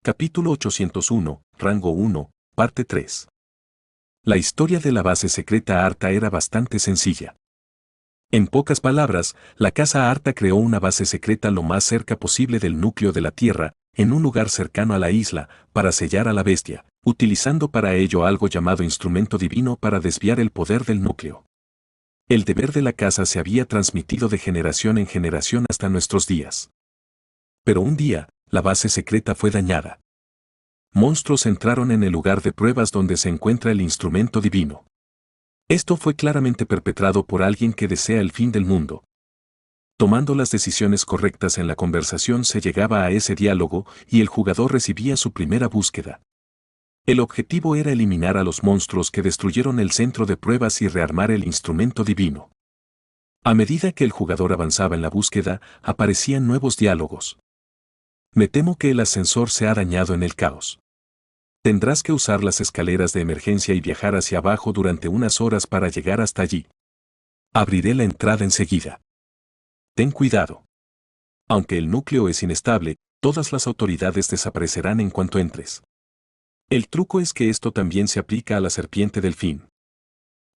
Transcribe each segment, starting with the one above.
Capítulo 801, Rango 1, Parte 3. La historia de la base secreta Arta era bastante sencilla. En pocas palabras, la casa Arta creó una base secreta lo más cerca posible del núcleo de la Tierra, en un lugar cercano a la isla, para sellar a la bestia, utilizando para ello algo llamado instrumento divino para desviar el poder del núcleo. El deber de la casa se había transmitido de generación en generación hasta nuestros días. Pero un día, la base secreta fue dañada. Monstruos entraron en el lugar de pruebas donde se encuentra el instrumento divino. Esto fue claramente perpetrado por alguien que desea el fin del mundo. Tomando las decisiones correctas en la conversación se llegaba a ese diálogo y el jugador recibía su primera búsqueda. El objetivo era eliminar a los monstruos que destruyeron el centro de pruebas y rearmar el instrumento divino. A medida que el jugador avanzaba en la búsqueda, aparecían nuevos diálogos. Me temo que el ascensor se ha dañado en el caos. Tendrás que usar las escaleras de emergencia y viajar hacia abajo durante unas horas para llegar hasta allí. Abriré la entrada enseguida. Ten cuidado. Aunque el núcleo es inestable, todas las autoridades desaparecerán en cuanto entres. El truco es que esto también se aplica a la serpiente delfín.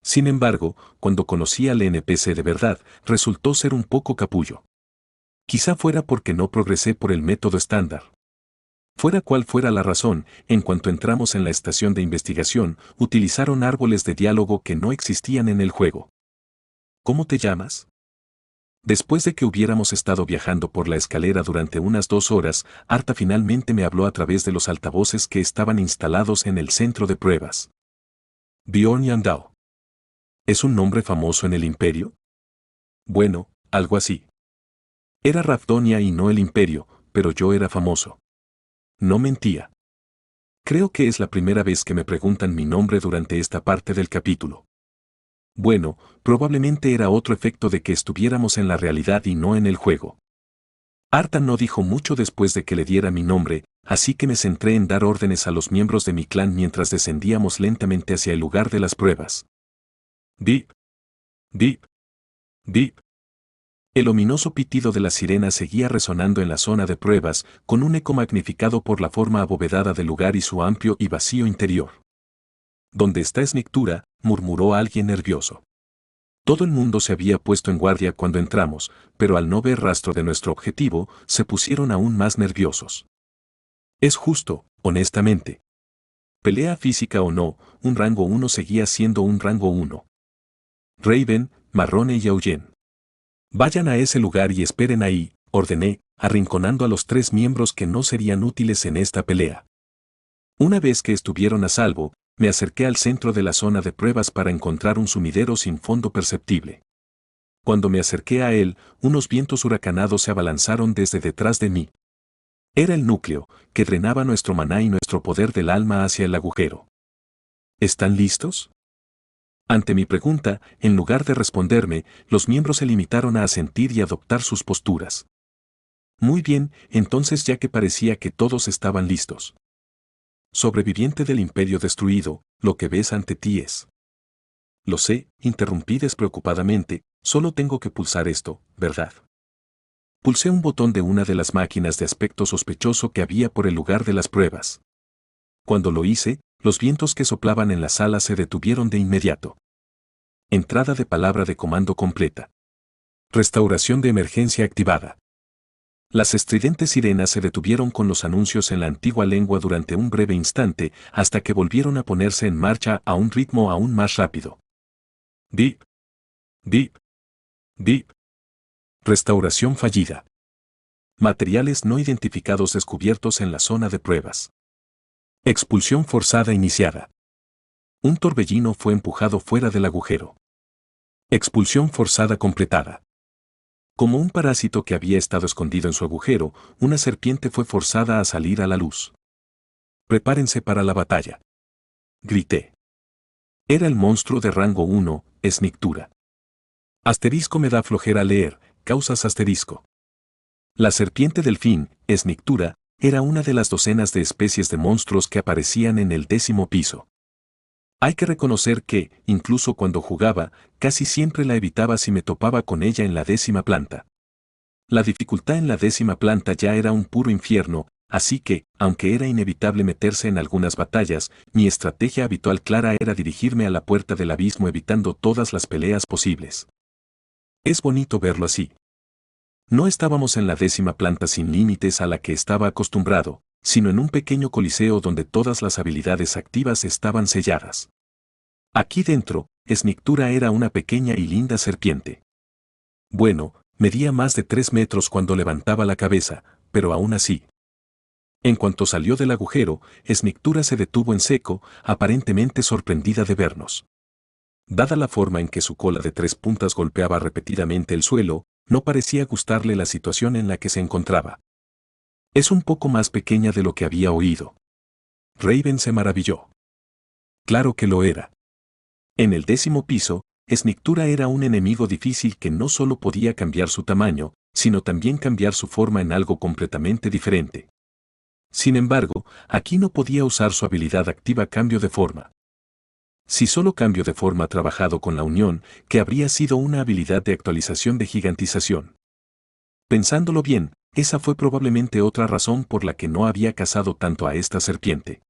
Sin embargo, cuando conocí al NPC de verdad, resultó ser un poco capullo. Quizá fuera porque no progresé por el método estándar. Fuera cual fuera la razón, en cuanto entramos en la estación de investigación, utilizaron árboles de diálogo que no existían en el juego. ¿Cómo te llamas? Después de que hubiéramos estado viajando por la escalera durante unas 2 horas, Arta finalmente me habló a través de los altavoces que estaban instalados en el centro de pruebas. Bjorn Yandao. ¿Es un nombre famoso en el Imperio? Bueno, algo así. Era Ravdonia y no el Imperio, pero yo era famoso. No mentía. Creo que es la primera vez que me preguntan mi nombre durante esta parte del capítulo. Bueno, probablemente era otro efecto de que estuviéramos en la realidad y no en el juego. Arta no dijo mucho después de que le diera mi nombre, así que me centré en dar órdenes a los miembros de mi clan mientras descendíamos lentamente hacia el lugar de las pruebas. Bip. Bip. Bip. El ominoso pitido de la sirena seguía resonando en la zona de pruebas, con un eco magnificado por la forma abovedada del lugar y su amplio y vacío interior. ¿Dónde está Snictura?, murmuró alguien nervioso. Todo el mundo se había puesto en guardia cuando entramos, pero al no ver rastro de nuestro objetivo, se pusieron aún más nerviosos. Es justo, honestamente. Pelea física o no, un rango 1 seguía siendo un rango 1. Raven, Marrone y Eugene. Vayan a ese lugar y esperen ahí, ordené, arrinconando a los 3 miembros que no serían útiles en esta pelea. Una vez que estuvieron a salvo, me acerqué al centro de la zona de pruebas para encontrar un sumidero sin fondo perceptible. Cuando me acerqué a él, unos vientos huracanados se abalanzaron desde detrás de mí. Era el núcleo, que drenaba nuestro maná y nuestro poder del alma hacia el agujero. ¿Están listos? Ante mi pregunta, en lugar de responderme, los miembros se limitaron a asentir y adoptar sus posturas. Muy bien, entonces ya que parecía que todos estaban listos. Sobreviviente del imperio destruido, lo que ves ante ti es. Lo sé, interrumpí despreocupadamente, solo tengo que pulsar esto, ¿verdad? Pulsé un botón de una de las máquinas de aspecto sospechoso que había por el lugar de las pruebas. Cuando lo hice, los vientos que soplaban en la sala se detuvieron de inmediato. Entrada de palabra de comando completa. Restauración de emergencia activada. Las estridentes sirenas se detuvieron con los anuncios en la antigua lengua durante un breve instante, hasta que volvieron a ponerse en marcha a un ritmo aún más rápido. Bip. Bip. Bip. Restauración fallida. Materiales no identificados descubiertos en la zona de pruebas. Expulsión forzada iniciada. Un torbellino fue empujado fuera del agujero. Expulsión forzada completada. Como un parásito que había estado escondido en su agujero, una serpiente fue forzada a salir a la luz. Prepárense para la batalla. Grité. Era el monstruo de rango 1, Snictura. Asterisco me da flojera leer, causas asterisco. La serpiente delfín, Snictura, era una de las docenas de especies de monstruos que aparecían en el 10º piso. Hay que reconocer que, incluso cuando jugaba, casi siempre la evitaba si me topaba con ella en la 10ª planta. La dificultad en la 10ª planta ya era un puro infierno, así que, aunque era inevitable meterse en algunas batallas, mi estrategia habitual clara era dirigirme a la puerta del abismo evitando todas las peleas posibles. Es bonito verlo así. No estábamos en la 10ª planta sin límites a la que estaba acostumbrado, sino en un pequeño coliseo donde todas las habilidades activas estaban selladas. Aquí dentro, Esnictura era una pequeña y linda serpiente. Bueno, medía más de 3 metros cuando levantaba la cabeza, pero aún así. En cuanto salió del agujero, Esnictura se detuvo en seco, aparentemente sorprendida de vernos. Dada la forma en que su cola de 3 puntas golpeaba repetidamente el suelo, no parecía gustarle la situación en la que se encontraba. Es un poco más pequeña de lo que había oído. Raven se maravilló. Claro que lo era. En el 10º piso, Esnictura era un enemigo difícil que no solo podía cambiar su tamaño, sino también cambiar su forma en algo completamente diferente. Sin embargo, aquí no podía usar su habilidad activa cambio de forma. Si solo cambio de forma trabajado con la unión, que habría sido una habilidad de actualización de gigantización. Pensándolo bien, esa fue probablemente otra razón por la que no había cazado tanto a esta serpiente.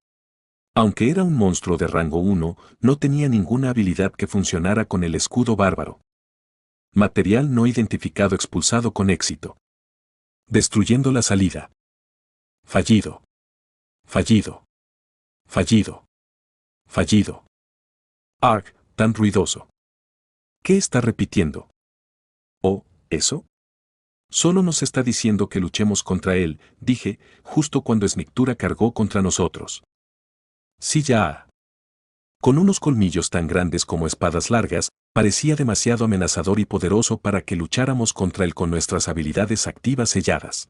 Aunque era un monstruo de rango 1, no tenía ninguna habilidad que funcionara con el escudo bárbaro. Material no identificado expulsado con éxito. Destruyendo la salida. Fallido. Fallido. Fallido. Fallido. Arg, tan ruidoso. ¿Qué está repitiendo? ¿Oh, eso? Solo nos está diciendo que luchemos contra él, dije, justo cuando Esnictura cargó contra nosotros. Sí ya. Con unos colmillos tan grandes como espadas largas, parecía demasiado amenazador y poderoso para que lucháramos contra él con nuestras habilidades activas selladas.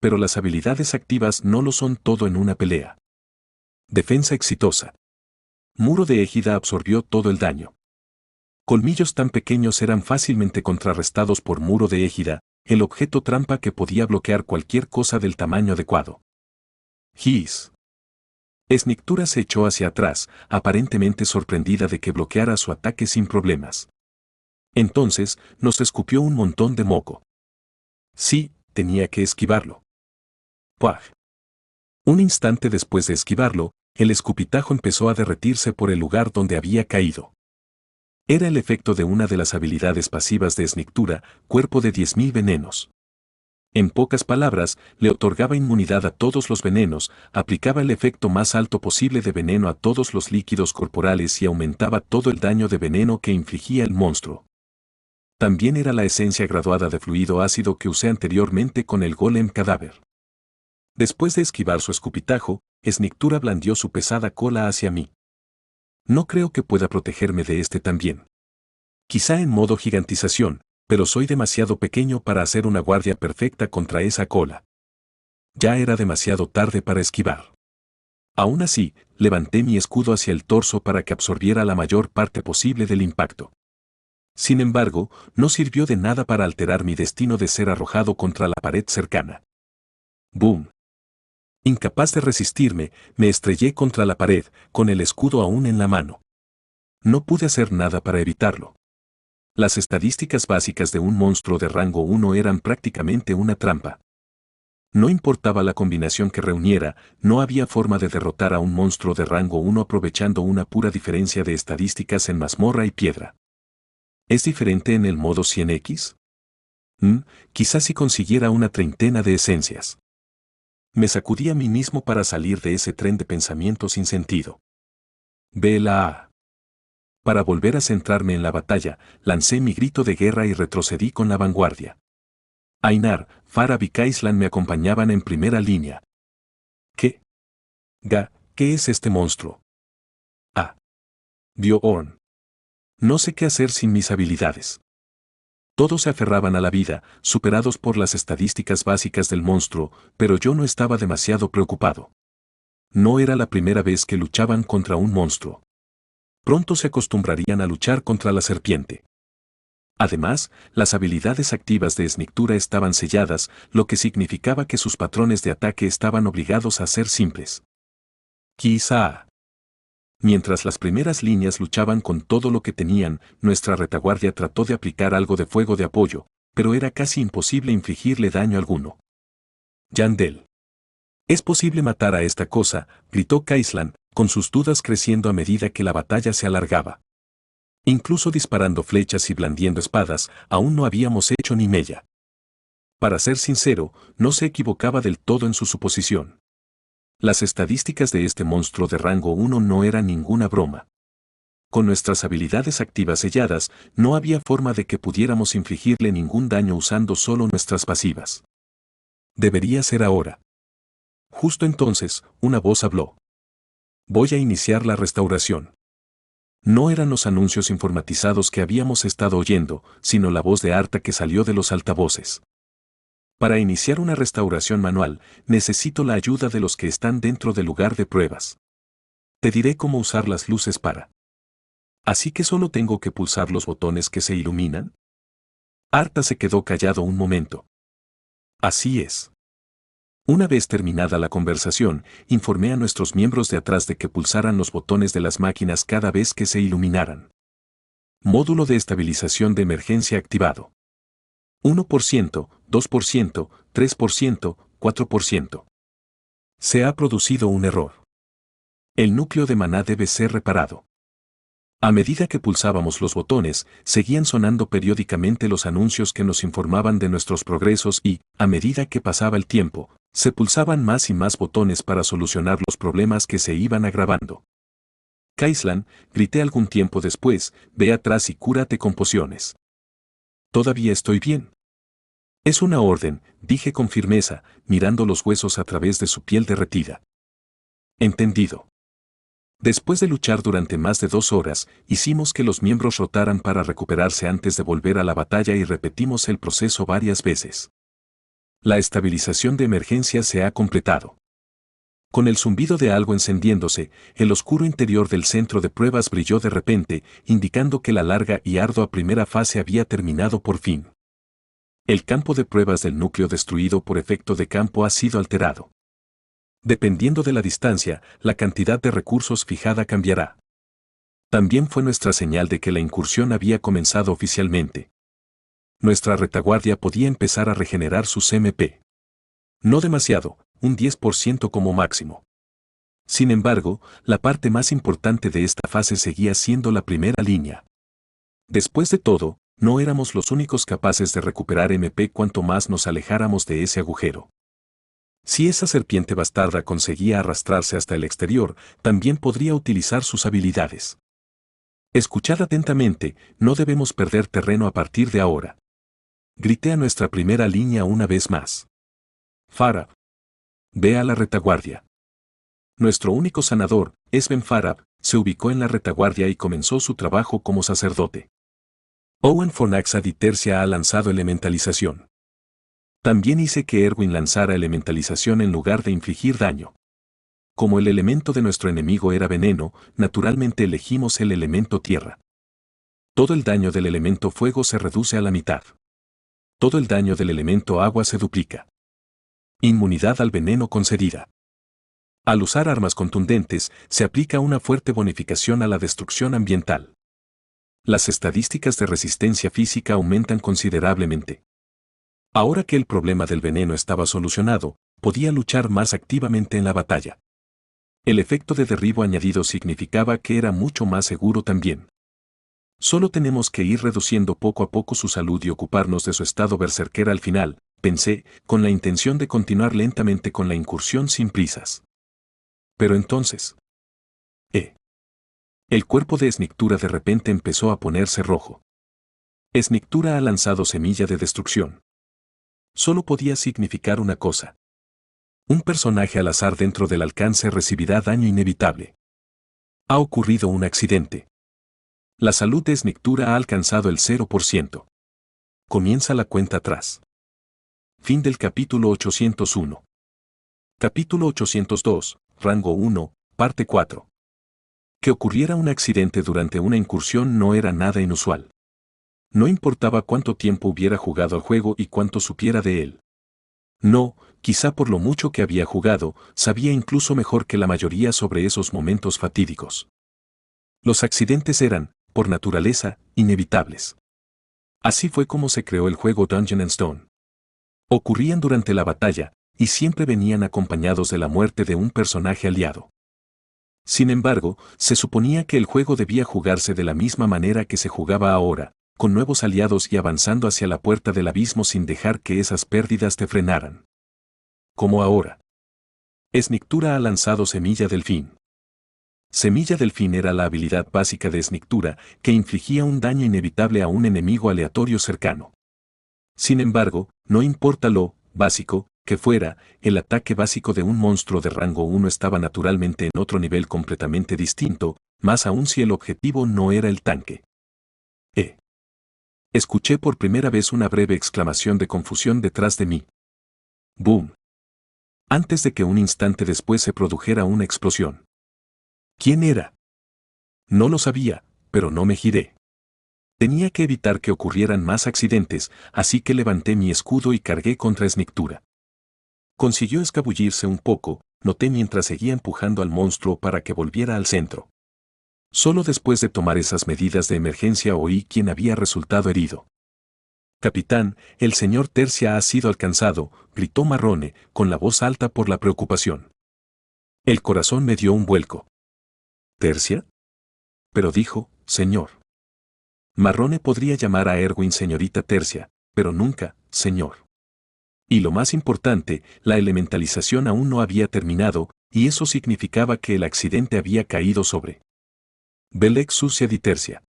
Pero las habilidades activas no lo son todo en una pelea. Defensa exitosa. Muro de égida absorbió todo el daño. Colmillos tan pequeños eran fácilmente contrarrestados por muro de égida, el objeto trampa que podía bloquear cualquier cosa del tamaño adecuado. His. Esnictura se echó hacia atrás, aparentemente sorprendida de que bloqueara su ataque sin problemas. Entonces, nos escupió un montón de moco. Sí, tenía que esquivarlo. ¡Puaj! Un instante después de esquivarlo, el escupitajo empezó a derretirse por el lugar donde había caído. Era el efecto de una de las habilidades pasivas de Esnictura, cuerpo de 10.000 venenos. En pocas palabras, le otorgaba inmunidad a todos los venenos, aplicaba el efecto más alto posible de veneno a todos los líquidos corporales y aumentaba todo el daño de veneno que infligía el monstruo. También era la esencia graduada de fluido ácido que usé anteriormente con el golem cadáver. Después de esquivar su escupitajo, Esnictura blandió su pesada cola hacia mí. No creo que pueda protegerme de este también. Quizá en modo gigantización, pero soy demasiado pequeño para hacer una guardia perfecta contra esa cola. Ya era demasiado tarde para esquivar. Aún así, levanté mi escudo hacia el torso para que absorbiera la mayor parte posible del impacto. Sin embargo, no sirvió de nada para alterar mi destino de ser arrojado contra la pared cercana. ¡Boom! Incapaz de resistirme, me estrellé contra la pared, con el escudo aún en la mano. No pude hacer nada para evitarlo. Las estadísticas básicas de un monstruo de rango 1 eran prácticamente una trampa. No importaba la combinación que reuniera, no había forma de derrotar a un monstruo de rango 1 aprovechando una pura diferencia de estadísticas en mazmorra y piedra. ¿Es diferente en el modo 100X? Quizás si consiguiera una treintena de esencias. Me sacudí a mí mismo para salir de ese tren de pensamiento sin sentido. Vela. Para volver a centrarme en la batalla, lancé mi grito de guerra y retrocedí con la vanguardia. Ainar, Farab y Kaislan me acompañaban en primera línea. ¿Qué? ¿Qué es este monstruo? Ah. Vio Orn. No sé qué hacer sin mis habilidades. Todos se aferraban a la vida, superados por las estadísticas básicas del monstruo, pero yo no estaba demasiado preocupado. No era la primera vez que luchaban contra un monstruo. Pronto se acostumbrarían a luchar contra la serpiente. Además, las habilidades activas de Esnictura estaban selladas, lo que significaba que sus patrones de ataque estaban obligados a ser simples. Quizá. Mientras las primeras líneas luchaban con todo lo que tenían, nuestra retaguardia trató de aplicar algo de fuego de apoyo, pero era casi imposible infligirle daño alguno. Yandel. ¿Es posible matar a esta cosa?, gritó Kaislan, con sus dudas creciendo a medida que la batalla se alargaba. Incluso disparando flechas y blandiendo espadas, aún no habíamos hecho ni mella. Para ser sincero, no se equivocaba del todo en su suposición. Las estadísticas de este monstruo de rango 1 no eran ninguna broma. Con nuestras habilidades activas selladas, no había forma de que pudiéramos infligirle ningún daño usando solo nuestras pasivas. Debería ser ahora. Justo entonces, una voz habló. Voy a iniciar la restauración. No eran los anuncios informatizados que habíamos estado oyendo, sino la voz de Arta que salió de los altavoces. Para iniciar una restauración manual, necesito la ayuda de los que están dentro del lugar de pruebas. Te diré cómo usar las luces para. ¿Así que solo tengo que pulsar los botones que se iluminan? Arta se quedó callado un momento. Así es. Una vez terminada la conversación, informé a nuestros miembros de atrás de que pulsaran los botones de las máquinas cada vez que se iluminaran. Módulo de estabilización de emergencia activado. 1%, 2%, 3%, 4%. Se ha producido un error. El núcleo de maná debe ser reparado. A medida que pulsábamos los botones, seguían sonando periódicamente los anuncios que nos informaban de nuestros progresos y, a medida que pasaba el tiempo, se pulsaban más y más botones para solucionar los problemas que se iban agravando. Kaislan, grité algún tiempo después, ve atrás y cúrate con pociones. Todavía estoy bien. Es una orden, dije con firmeza, mirando los huesos a través de su piel derretida. Entendido. Después de luchar durante más de 2 horas, hicimos que los miembros rotaran para recuperarse antes de volver a la batalla y repetimos el proceso varias veces. La estabilización de emergencia se ha completado. Con el zumbido de algo encendiéndose, el oscuro interior del centro de pruebas brilló de repente, indicando que la larga y ardua primera fase había terminado por fin. El campo de pruebas del núcleo destruido por efecto de campo ha sido alterado. Dependiendo de la distancia, la cantidad de recursos fijada cambiará. También fue nuestra señal de que la incursión había comenzado oficialmente. Nuestra retaguardia podía empezar a regenerar sus MP. No demasiado, un 10% como máximo. Sin embargo, la parte más importante de esta fase seguía siendo la primera línea. Después de todo, no éramos los únicos capaces de recuperar MP cuanto más nos alejáramos de ese agujero. Si esa serpiente bastarda conseguía arrastrarse hasta el exterior, también podría utilizar sus habilidades. Escuchad atentamente, no debemos perder terreno a partir de ahora. Grité a nuestra primera línea una vez más. Farab. Ve a la retaguardia. Nuestro único sanador, Esben Farab, se ubicó en la retaguardia y comenzó su trabajo como sacerdote. Owen Fornax Aditercia ha lanzado elementalización. También hice que Erwin lanzara elementalización en lugar de infligir daño. Como el elemento de nuestro enemigo era veneno, naturalmente elegimos el elemento tierra. Todo el daño del elemento fuego se reduce a la mitad. Todo el daño del elemento agua se duplica. Inmunidad al veneno concedida. Al usar armas contundentes, se aplica una fuerte bonificación a la destrucción ambiental. Las estadísticas de resistencia física aumentan considerablemente. Ahora que el problema del veneno estaba solucionado, podía luchar más activamente en la batalla. El efecto de derribo añadido significaba que era mucho más seguro también. Solo tenemos que ir reduciendo poco a poco su salud y ocuparnos de su estado berserker al final, pensé, con la intención de continuar lentamente con la incursión sin prisas. Pero entonces... El cuerpo de Snictura de repente empezó a ponerse rojo. Snictura ha lanzado semilla de destrucción. Solo podía significar una cosa. Un personaje al azar dentro del alcance recibirá daño inevitable. Ha ocurrido un accidente. La salud de Snictura ha alcanzado el 0%. Comienza la cuenta atrás. Fin del capítulo 801. Capítulo 802, rango 1, parte 4. Que ocurriera un accidente durante una incursión no era nada inusual. No importaba cuánto tiempo hubiera jugado al juego y cuánto supiera de él. No, quizá por lo mucho que había jugado, sabía incluso mejor que la mayoría sobre esos momentos fatídicos. Los accidentes eran, por naturaleza, inevitables. Así fue como se creó el juego Dungeon & Stone. Ocurrían durante la batalla, y siempre venían acompañados de la muerte de un personaje aliado. Sin embargo, se suponía que el juego debía jugarse de la misma manera que se jugaba ahora, con nuevos aliados y avanzando hacia la puerta del abismo sin dejar que esas pérdidas te frenaran. Como ahora. Esnictura ha lanzado Semilla del Fin. Semilla del Fin era la habilidad básica de Esnictura que infligía un daño inevitable a un enemigo aleatorio cercano. Sin embargo, no importa lo básico que fuera, el ataque básico de un monstruo de rango 1 estaba naturalmente en otro nivel completamente distinto, más aún si el objetivo no era el tanque. Escuché por primera vez una breve exclamación de confusión detrás de mí. ¡Boom! Antes de que un instante después se produjera una explosión. ¿Quién era? No lo sabía, pero no me giré. Tenía que evitar que ocurrieran más accidentes, así que levanté mi escudo y cargué contra Esnictura. Consiguió escabullirse un poco, noté mientras seguía empujando al monstruo para que volviera al centro. Solo después de tomar esas medidas de emergencia oí quién había resultado herido. Capitán, el señor Tercia ha sido alcanzado, gritó Marrone, con la voz alta por la preocupación. El corazón me dio un vuelco. ¿Tercia? Pero dijo, señor. Marrone podría llamar a Erwin señorita Tercia, pero nunca, señor. Y lo más importante, la elementalización aún no había terminado, y eso significaba que el accidente había caído sobre Belek Sucia di Tercia,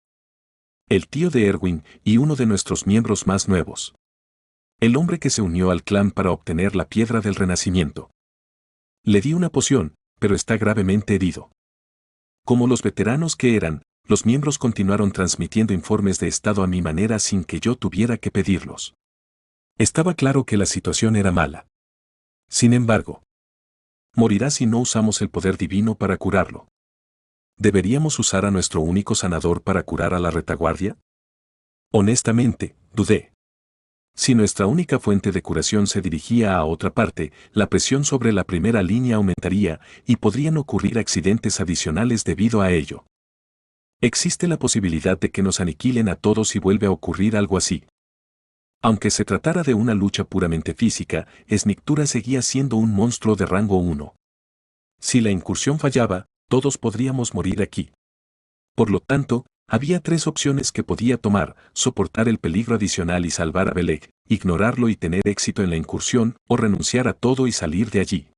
el tío de Erwin y uno de nuestros miembros más nuevos. El hombre que se unió al clan para obtener la piedra del renacimiento. Le di una poción, pero está gravemente herido. Como los veteranos que eran, los miembros continuaron transmitiendo informes de estado a mi manera sin que yo tuviera que pedirlos. Estaba claro que la situación era mala. Sin embargo, morirá si no usamos el poder divino para curarlo. ¿Deberíamos usar a nuestro único sanador para curar a la retaguardia? Honestamente, dudé. Si nuestra única fuente de curación se dirigía a otra parte, la presión sobre la primera línea aumentaría y podrían ocurrir accidentes adicionales debido a ello. Existe la posibilidad de que nos aniquilen a todos si vuelve a ocurrir algo así. Aunque se tratara de una lucha puramente física, Esnictura seguía siendo un monstruo de rango 1. Si la incursión fallaba, todos podríamos morir aquí. Por lo tanto, había tres opciones que podía tomar: soportar el peligro adicional y salvar a Belek, ignorarlo y tener éxito en la incursión, o renunciar a todo y salir de allí.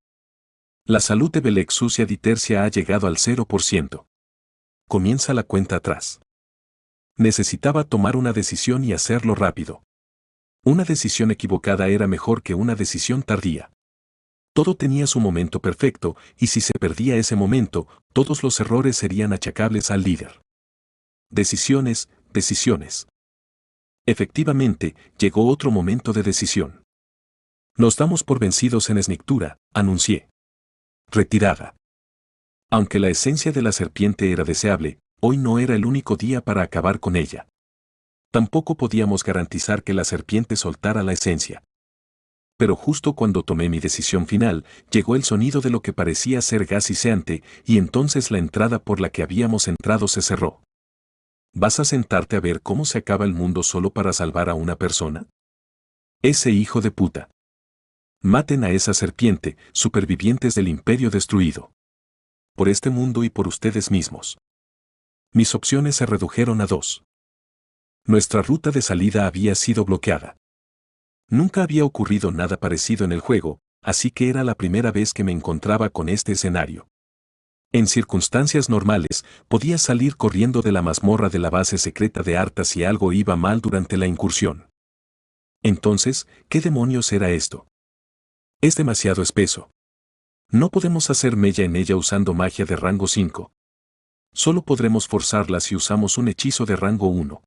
La salud de Belek Sucia di Tercia ha llegado al 0%. Comienza la cuenta atrás. Necesitaba tomar una decisión y hacerlo rápido. Una decisión equivocada era mejor que una decisión tardía. Todo tenía su momento perfecto, y si se perdía ese momento, todos los errores serían achacables al líder. Decisiones, decisiones. Efectivamente, llegó otro momento de decisión. Nos damos por vencidos en Esnictura, anuncié. Retirada. Aunque la esencia de la serpiente era deseable, hoy no era el único día para acabar con ella. Tampoco podíamos garantizar que la serpiente soltara la esencia. Pero justo cuando tomé mi decisión final, llegó el sonido de lo que parecía ser gas hiceante, y entonces la entrada por la que habíamos entrado se cerró. ¿Vas a sentarte a ver cómo se acaba el mundo solo para salvar a una persona? Ese hijo de puta. Maten a esa serpiente, supervivientes del imperio destruido. Por este mundo y por ustedes mismos. Mis opciones se redujeron a 2. Nuestra ruta de salida había sido bloqueada. Nunca había ocurrido nada parecido en el juego, así que era la primera vez que me encontraba con este escenario. En circunstancias normales, podía salir corriendo de la mazmorra de la base secreta de Arta si algo iba mal durante la incursión. Entonces, ¿qué demonios era esto? Es demasiado espeso. No podemos hacer mella en ella usando magia de rango 5. Solo podremos forzarla si usamos un hechizo de rango 1.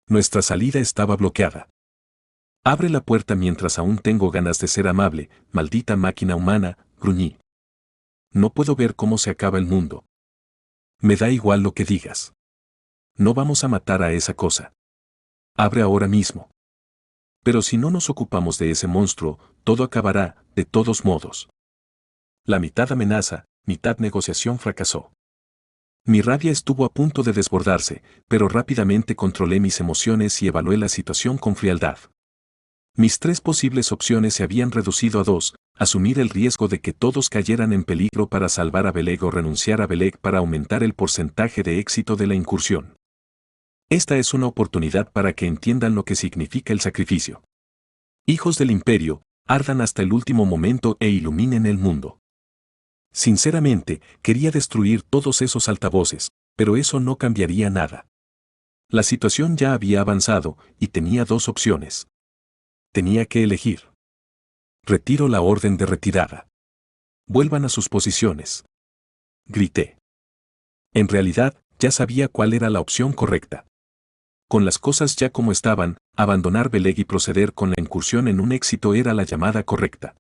Nuestra salida estaba bloqueada. Abre la puerta mientras aún tengo ganas de ser amable, maldita máquina humana, gruñí. No puedo ver cómo se acaba el mundo. Me da igual lo que digas. No vamos a matar a esa cosa. Abre ahora mismo. Pero si no nos ocupamos de ese monstruo, todo acabará, de todos modos. La mitad amenaza, mitad negociación fracasó. Mi rabia estuvo a punto de desbordarse, pero rápidamente controlé mis emociones y evalué la situación con frialdad. Mis tres posibles opciones se habían reducido a 2, asumir el riesgo de que todos cayeran en peligro para salvar a Beleg o renunciar a Beleg para aumentar el porcentaje de éxito de la incursión. Esta es una oportunidad para que entiendan lo que significa el sacrificio. Hijos del imperio, ardan hasta el último momento e iluminen el mundo. Sinceramente, quería destruir todos esos altavoces, pero eso no cambiaría nada. La situación ya había avanzado y tenía dos opciones. Tenía que elegir. Retiro la orden de retirada. Vuelvan a sus posiciones. Grité. En realidad, ya sabía cuál era la opción correcta. Con las cosas ya como estaban, abandonar Beleg y proceder con la incursión en un éxito era la llamada correcta.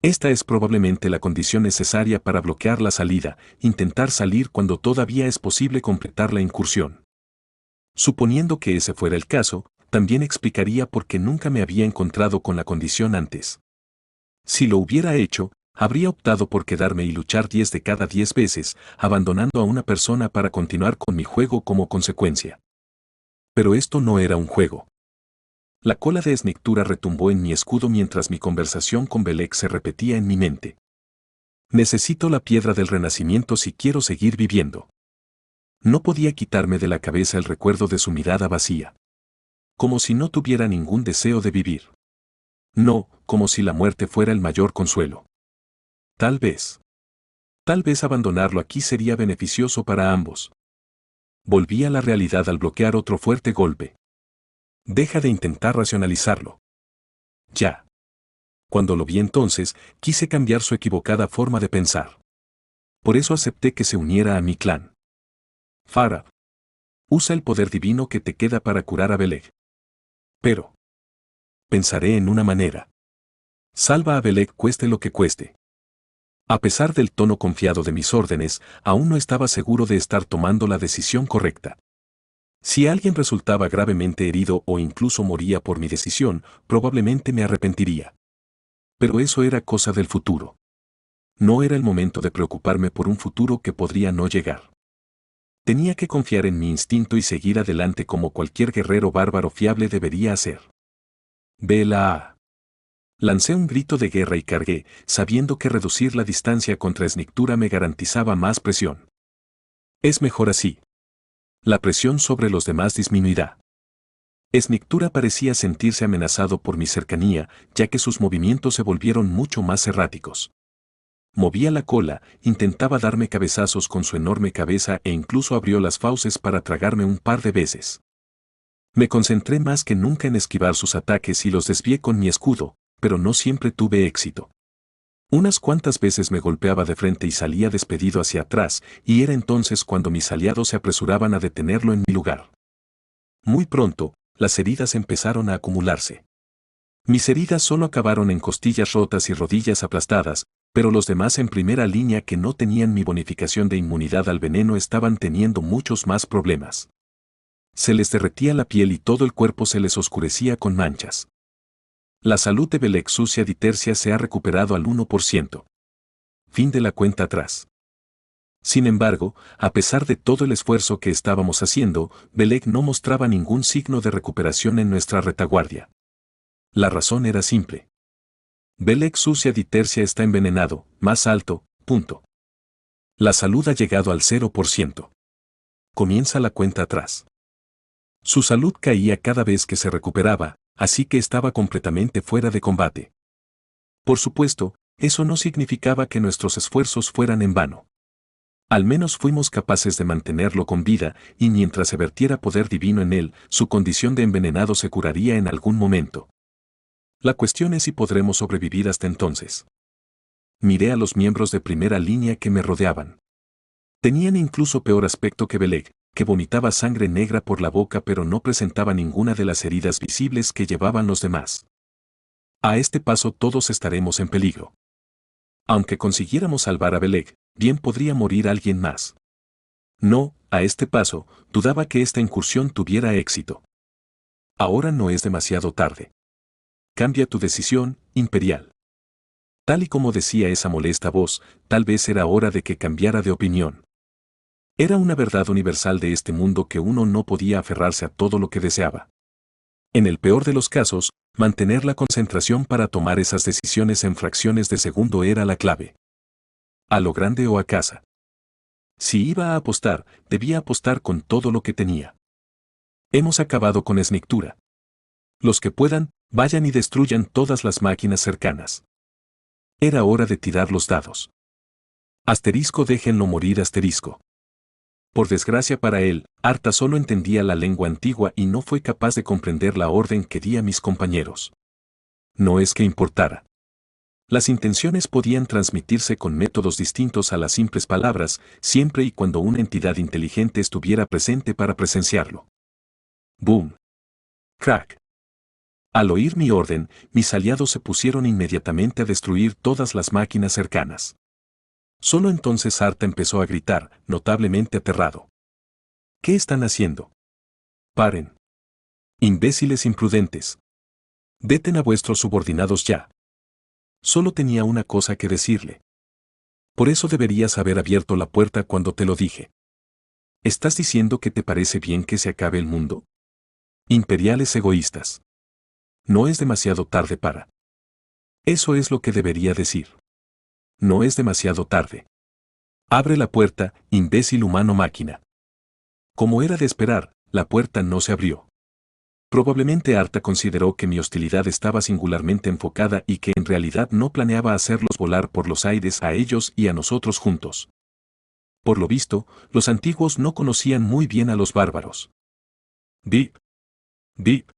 Esta es probablemente la condición necesaria para bloquear la salida, intentar salir cuando todavía es posible completar la incursión. Suponiendo que ese fuera el caso, también explicaría por qué nunca me había encontrado con la condición antes. Si lo hubiera hecho, habría optado por quedarme y luchar 10 de cada 10 veces, abandonando a una persona para continuar con mi juego como consecuencia. Pero esto no era un juego. La cola de Esnictura retumbó en mi escudo mientras mi conversación con Beleg se repetía en mi mente. Necesito la piedra del renacimiento si quiero seguir viviendo. No podía quitarme de la cabeza el recuerdo de su mirada vacía. Como si no tuviera ningún deseo de vivir. No, como si la muerte fuera el mayor consuelo. Tal vez abandonarlo aquí sería beneficioso para ambos. Volví a la realidad al bloquear otro fuerte golpe. Deja de intentar racionalizarlo. Ya. Cuando lo vi entonces, quise cambiar su equivocada forma de pensar. Por eso acepté que se uniera a mi clan. Farah. Usa el poder divino que te queda para curar a Beleg. Pero. Pensaré en una manera. Salva a Beleg cueste lo que cueste. A pesar del tono confiado de mis órdenes, aún no estaba seguro de estar tomando la decisión correcta. Si alguien resultaba gravemente herido o incluso moría por mi decisión, probablemente me arrepentiría. Pero eso era cosa del futuro. No era el momento de preocuparme por un futuro que podría no llegar. Tenía que confiar en mi instinto y seguir adelante como cualquier guerrero bárbaro fiable debería hacer. Vela. Lancé un grito de guerra y cargué, sabiendo que reducir la distancia contra Esnictura me garantizaba más presión. Es mejor así. La presión sobre los demás disminuirá. Esnictura parecía sentirse amenazado por mi cercanía, ya que sus movimientos se volvieron mucho más erráticos. Movía la cola, intentaba darme cabezazos con su enorme cabeza e incluso abrió las fauces para tragarme un par de veces. Me concentré más que nunca en esquivar sus ataques y los desvié con mi escudo, pero no siempre tuve éxito. Unas cuantas veces me golpeaba de frente y salía despedido hacia atrás, y era entonces cuando mis aliados se apresuraban a detenerlo en mi lugar. Muy pronto, las heridas empezaron a acumularse. Mis heridas solo acabaron en costillas rotas y rodillas aplastadas, pero los demás en primera línea que no tenían mi bonificación de inmunidad al veneno estaban teniendo muchos más problemas. Se les derretía la piel y todo el cuerpo se les oscurecía con manchas. La salud de Beleg Sucia Ditercia se ha recuperado al 1%. Fin de la cuenta atrás. Sin embargo, a pesar de todo el esfuerzo que estábamos haciendo, Beleg no mostraba ningún signo de recuperación en nuestra retaguardia. La razón era simple. Beleg Sucia Ditercia está envenenado, más alto, punto. La salud ha llegado al 0%. Comienza la cuenta atrás. Su salud caía cada vez que se recuperaba, así que estaba completamente fuera de combate. Por supuesto, eso no significaba que nuestros esfuerzos fueran en vano. Al menos fuimos capaces de mantenerlo con vida, y mientras se vertiera poder divino en él, su condición de envenenado se curaría en algún momento. La cuestión es si podremos sobrevivir hasta entonces. Miré a los miembros de primera línea que me rodeaban. Tenían incluso peor aspecto que Beleg, que vomitaba sangre negra por la boca pero no presentaba ninguna de las heridas visibles que llevaban los demás. A este paso todos estaremos en peligro. Aunque consiguiéramos salvar a Beleg, bien podría morir alguien más. No, a este paso, dudaba que esta incursión tuviera éxito. Ahora no es demasiado tarde. Cambia tu decisión, Imperial. Tal y como decía esa molesta voz, tal vez era hora de que cambiara de opinión. Era una verdad universal de este mundo que uno no podía aferrarse a todo lo que deseaba. En el peor de los casos, mantener la concentración para tomar esas decisiones en fracciones de segundo era la clave. A lo grande o a casa. Si iba a apostar, debía apostar con todo lo que tenía. Hemos acabado con Esnictura. Los que puedan, vayan y destruyan todas las máquinas cercanas. Era hora de tirar los dados. Asterisco, déjenlo morir, asterisco. Por desgracia para él, Arta solo entendía la lengua antigua y no fue capaz de comprender la orden que di a mis compañeros. No es que importara. Las intenciones podían transmitirse con métodos distintos a las simples palabras, siempre y cuando una entidad inteligente estuviera presente para presenciarlo. ¡Boom! ¡Crack! Al oír mi orden, mis aliados se pusieron inmediatamente a destruir todas las máquinas cercanas. Solo entonces Arta empezó a gritar, notablemente aterrado. ¿Qué están haciendo? ¡Paren! Imbéciles imprudentes. Deten a vuestros subordinados ya. Solo tenía una cosa que decirle. Por eso deberías haber abierto la puerta cuando te lo dije. ¿Estás diciendo que te parece bien que se acabe el mundo? Imperiales egoístas. No es demasiado tarde para. Eso es lo que debería decir. No es demasiado tarde. Abre la puerta, imbécil humano máquina. Como era de esperar, la puerta no se abrió. Probablemente Arta consideró que mi hostilidad estaba singularmente enfocada y que en realidad no planeaba hacerlos volar por los aires a ellos y a nosotros juntos. Por lo visto, los antiguos no conocían muy bien a los bárbaros. Bip. Bip.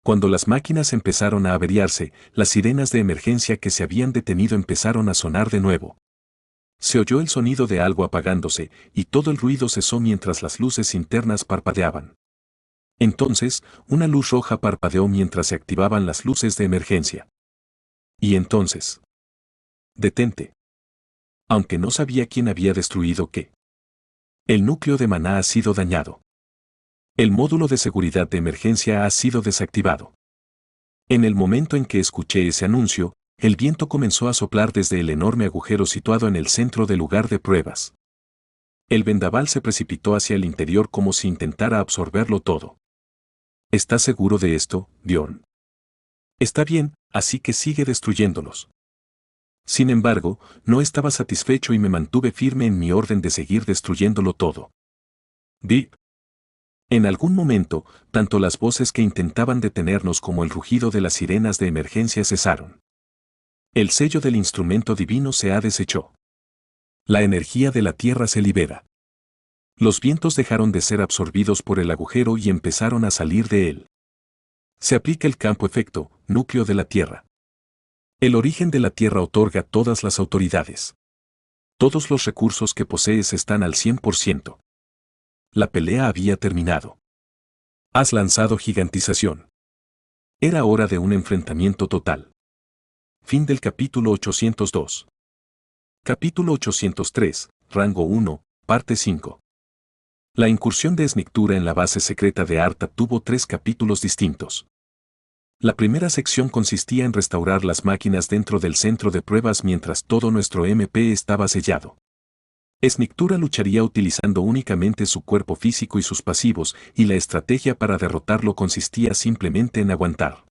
Cuando las máquinas empezaron a averiarse, las sirenas de emergencia que se habían detenido empezaron a sonar de nuevo. Se oyó el sonido de algo apagándose, y todo el ruido cesó mientras las luces internas parpadeaban. Entonces, una luz roja parpadeó mientras se activaban las luces de emergencia. Y entonces. Detente. Aunque no sabía quién había destruido qué. El núcleo de maná ha sido dañado. El módulo de seguridad de emergencia ha sido desactivado. En el momento en que escuché ese anuncio, el viento comenzó a soplar desde el enorme agujero situado en el centro del lugar de pruebas. El vendaval se precipitó hacia el interior como si intentara absorberlo todo. ¿Estás seguro de esto, Bjorn? Está bien, así que sigue destruyéndolos. Sin embargo, no estaba satisfecho y me mantuve firme en mi orden de seguir destruyéndolo todo. Bip. En algún momento, tanto las voces que intentaban detenernos como el rugido de las sirenas de emergencia cesaron. El sello del instrumento divino se ha deshecho. La energía de la Tierra se libera. Los vientos dejaron de ser absorbidos por el agujero y empezaron a salir de él. Se aplica el campo efecto, núcleo de la Tierra. El origen de la Tierra otorga todas las autoridades. Todos los recursos que posees están al 100%. La pelea había terminado. Has lanzado gigantización. Era hora de un enfrentamiento total. Fin del capítulo 802. Capítulo 803, rango 1, parte 5. La incursión de Esnictura en la base secreta de Arta tuvo 3 capítulos distintos. La primera sección consistía en restaurar las máquinas dentro del centro de pruebas mientras todo nuestro MP estaba sellado. Esnictura lucharía utilizando únicamente su cuerpo físico y sus pasivos, y la estrategia para derrotarlo consistía simplemente en aguantar.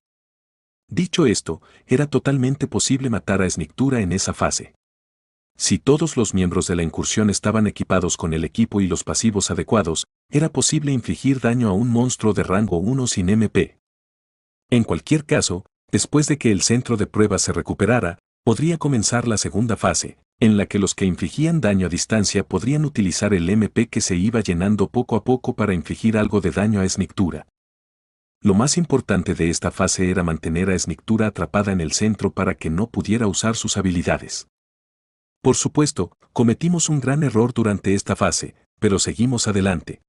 Dicho esto, era totalmente posible matar a Esnictura en esa fase. Si todos los miembros de la incursión estaban equipados con el equipo y los pasivos adecuados, era posible infligir daño a un monstruo de rango 1 sin MP. En cualquier caso, después de que el centro de pruebas se recuperara, podría comenzar la segunda fase, en la que los que infligían daño a distancia podrían utilizar el MP que se iba llenando poco a poco para infligir algo de daño a Esnictura. Lo más importante de esta fase era mantener a Esnictura atrapada en el centro para que no pudiera usar sus habilidades. Por supuesto, cometimos un gran error durante esta fase, pero seguimos adelante.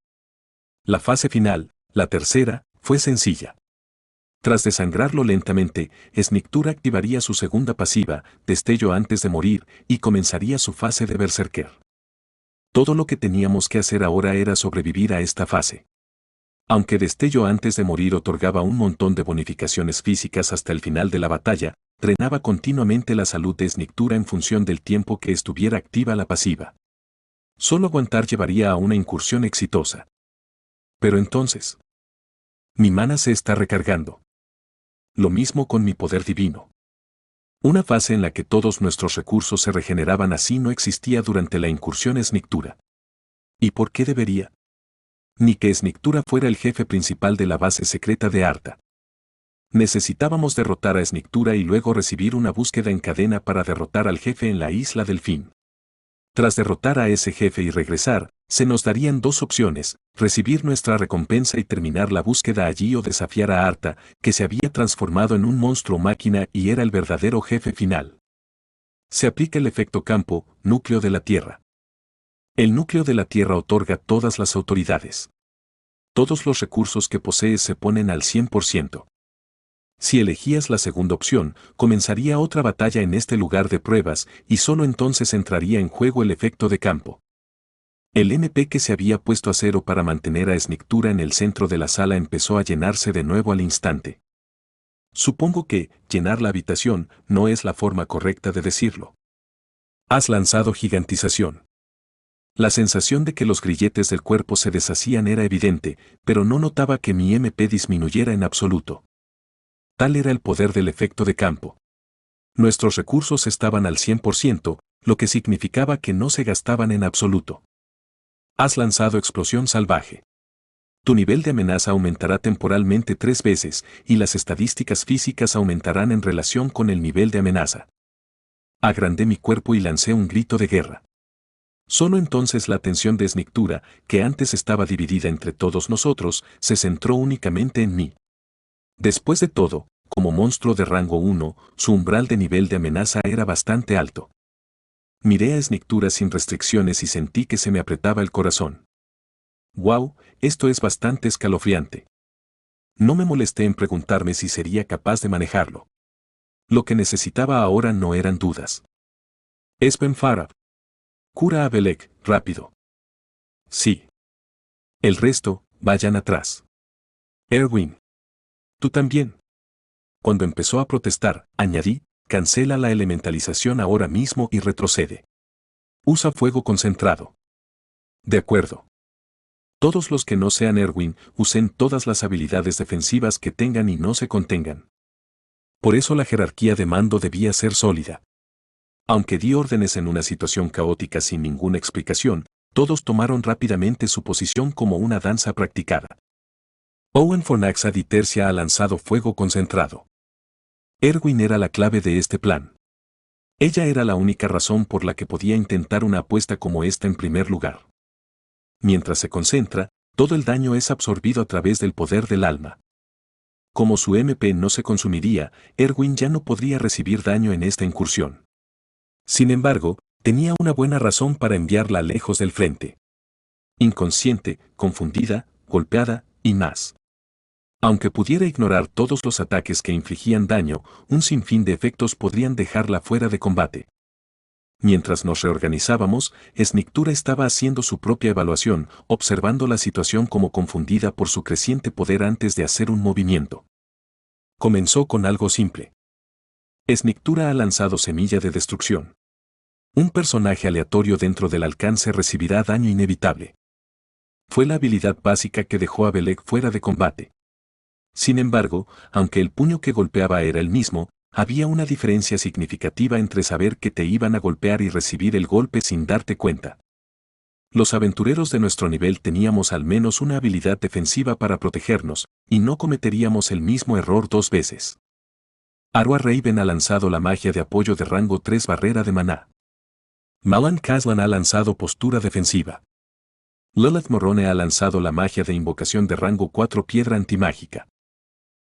La fase final, la tercera, fue sencilla. Tras desangrarlo lentamente, Esnictura activaría su segunda pasiva, destello antes de morir, y comenzaría su fase de berserker. Todo lo que teníamos que hacer ahora era sobrevivir a esta fase. Aunque destello antes de morir otorgaba un montón de bonificaciones físicas hasta el final de la batalla, drenaba continuamente la salud de Esnictura en función del tiempo que estuviera activa la pasiva. Solo aguantar llevaría a una incursión exitosa. Pero entonces, Mi mana se está recargando. Lo mismo con mi poder divino. Una fase en la que todos nuestros recursos se regeneraban así no existía durante la incursión Esnictura. ¿Y por qué debería? Ni que Esnictura fuera el jefe principal de la base secreta de Arta. Necesitábamos derrotar a Esnictura y luego recibir una búsqueda en cadena para derrotar al jefe en la Isla del Fin. Tras derrotar a ese jefe y regresar, se nos darían dos opciones, recibir nuestra recompensa y terminar la búsqueda allí o desafiar a Arta, que se había transformado en un monstruo máquina y era el verdadero jefe final. Se aplica el efecto campo, núcleo de la Tierra. El núcleo de la Tierra otorga todas las autoridades. Todos los recursos que posees se ponen al 100%. Si elegías la segunda opción, comenzaría otra batalla en este lugar de pruebas y solo entonces entraría en juego el efecto de campo. El MP que se había puesto a cero para mantener a Esnictura en el centro de la sala empezó a llenarse de nuevo al instante. Supongo que llenar la habitación no es la forma correcta de decirlo. Has lanzado gigantización. La sensación de que los grilletes del cuerpo se deshacían era evidente, pero no notaba que mi MP disminuyera en absoluto. Tal era el poder del efecto de campo. Nuestros recursos estaban al 100%, lo que significaba que no se gastaban en absoluto. Has lanzado explosión salvaje. Tu nivel de amenaza aumentará temporalmente 3 veces, y las estadísticas físicas aumentarán en relación con el nivel de amenaza. Agrandé mi cuerpo y lancé un grito de guerra. Solo entonces la atención de Esnictura, que antes estaba dividida entre todos nosotros, se centró únicamente en mí. Después de todo, como monstruo de rango 1, su umbral de nivel de amenaza era bastante alto. Miré a Esnictura sin restricciones y sentí que se me apretaba el corazón. ¡Wow! Esto es bastante escalofriante. No me molesté en preguntarme si sería capaz de manejarlo. Lo que necesitaba ahora no eran dudas. Esben Farab. Cura a Belek, rápido. Sí. El resto, vayan atrás. Erwin. Tú también. Cuando empezó a protestar, añadí, cancela la elementalización ahora mismo y retrocede. Usa fuego concentrado. De acuerdo. Todos los que no sean Erwin, usen todas las habilidades defensivas que tengan y no se contengan. Por eso la jerarquía de mando debía ser sólida. Aunque di órdenes en una situación caótica sin ninguna explicación, todos tomaron rápidamente su posición como una danza practicada. Owen Fornaxa di Tercia ha lanzado fuego concentrado. Erwin era la clave de este plan. Ella era la única razón por la que podía intentar una apuesta como esta en primer lugar. Mientras se concentra, todo el daño es absorbido a través del poder del alma. Como su MP no se consumiría, Erwin ya no podría recibir daño en esta incursión. Sin embargo, tenía una buena razón para enviarla lejos del frente. Inconsciente, confundida, golpeada, y más. Aunque pudiera ignorar todos los ataques que infligían daño, un sinfín de efectos podrían dejarla fuera de combate. Mientras nos reorganizábamos, Esnictura estaba haciendo su propia evaluación, observando la situación como confundida por su creciente poder antes de hacer un movimiento. Comenzó con algo simple. Esnictura ha lanzado semilla de destrucción. Un personaje aleatorio dentro del alcance recibirá daño inevitable. Fue la habilidad básica que dejó a Belek fuera de combate. Sin embargo, aunque el puño que golpeaba era el mismo, había una diferencia significativa entre saber que te iban a golpear y recibir el golpe sin darte cuenta. Los aventureros de nuestro nivel teníamos al menos una habilidad defensiva para protegernos, y no cometeríamos el mismo error 2 veces. Arwa Raven ha lanzado la magia de apoyo de rango 3 barrera de maná. Malan Kaslan ha lanzado postura defensiva. Lilith Morrone ha lanzado la magia de invocación de rango 4 piedra antimágica.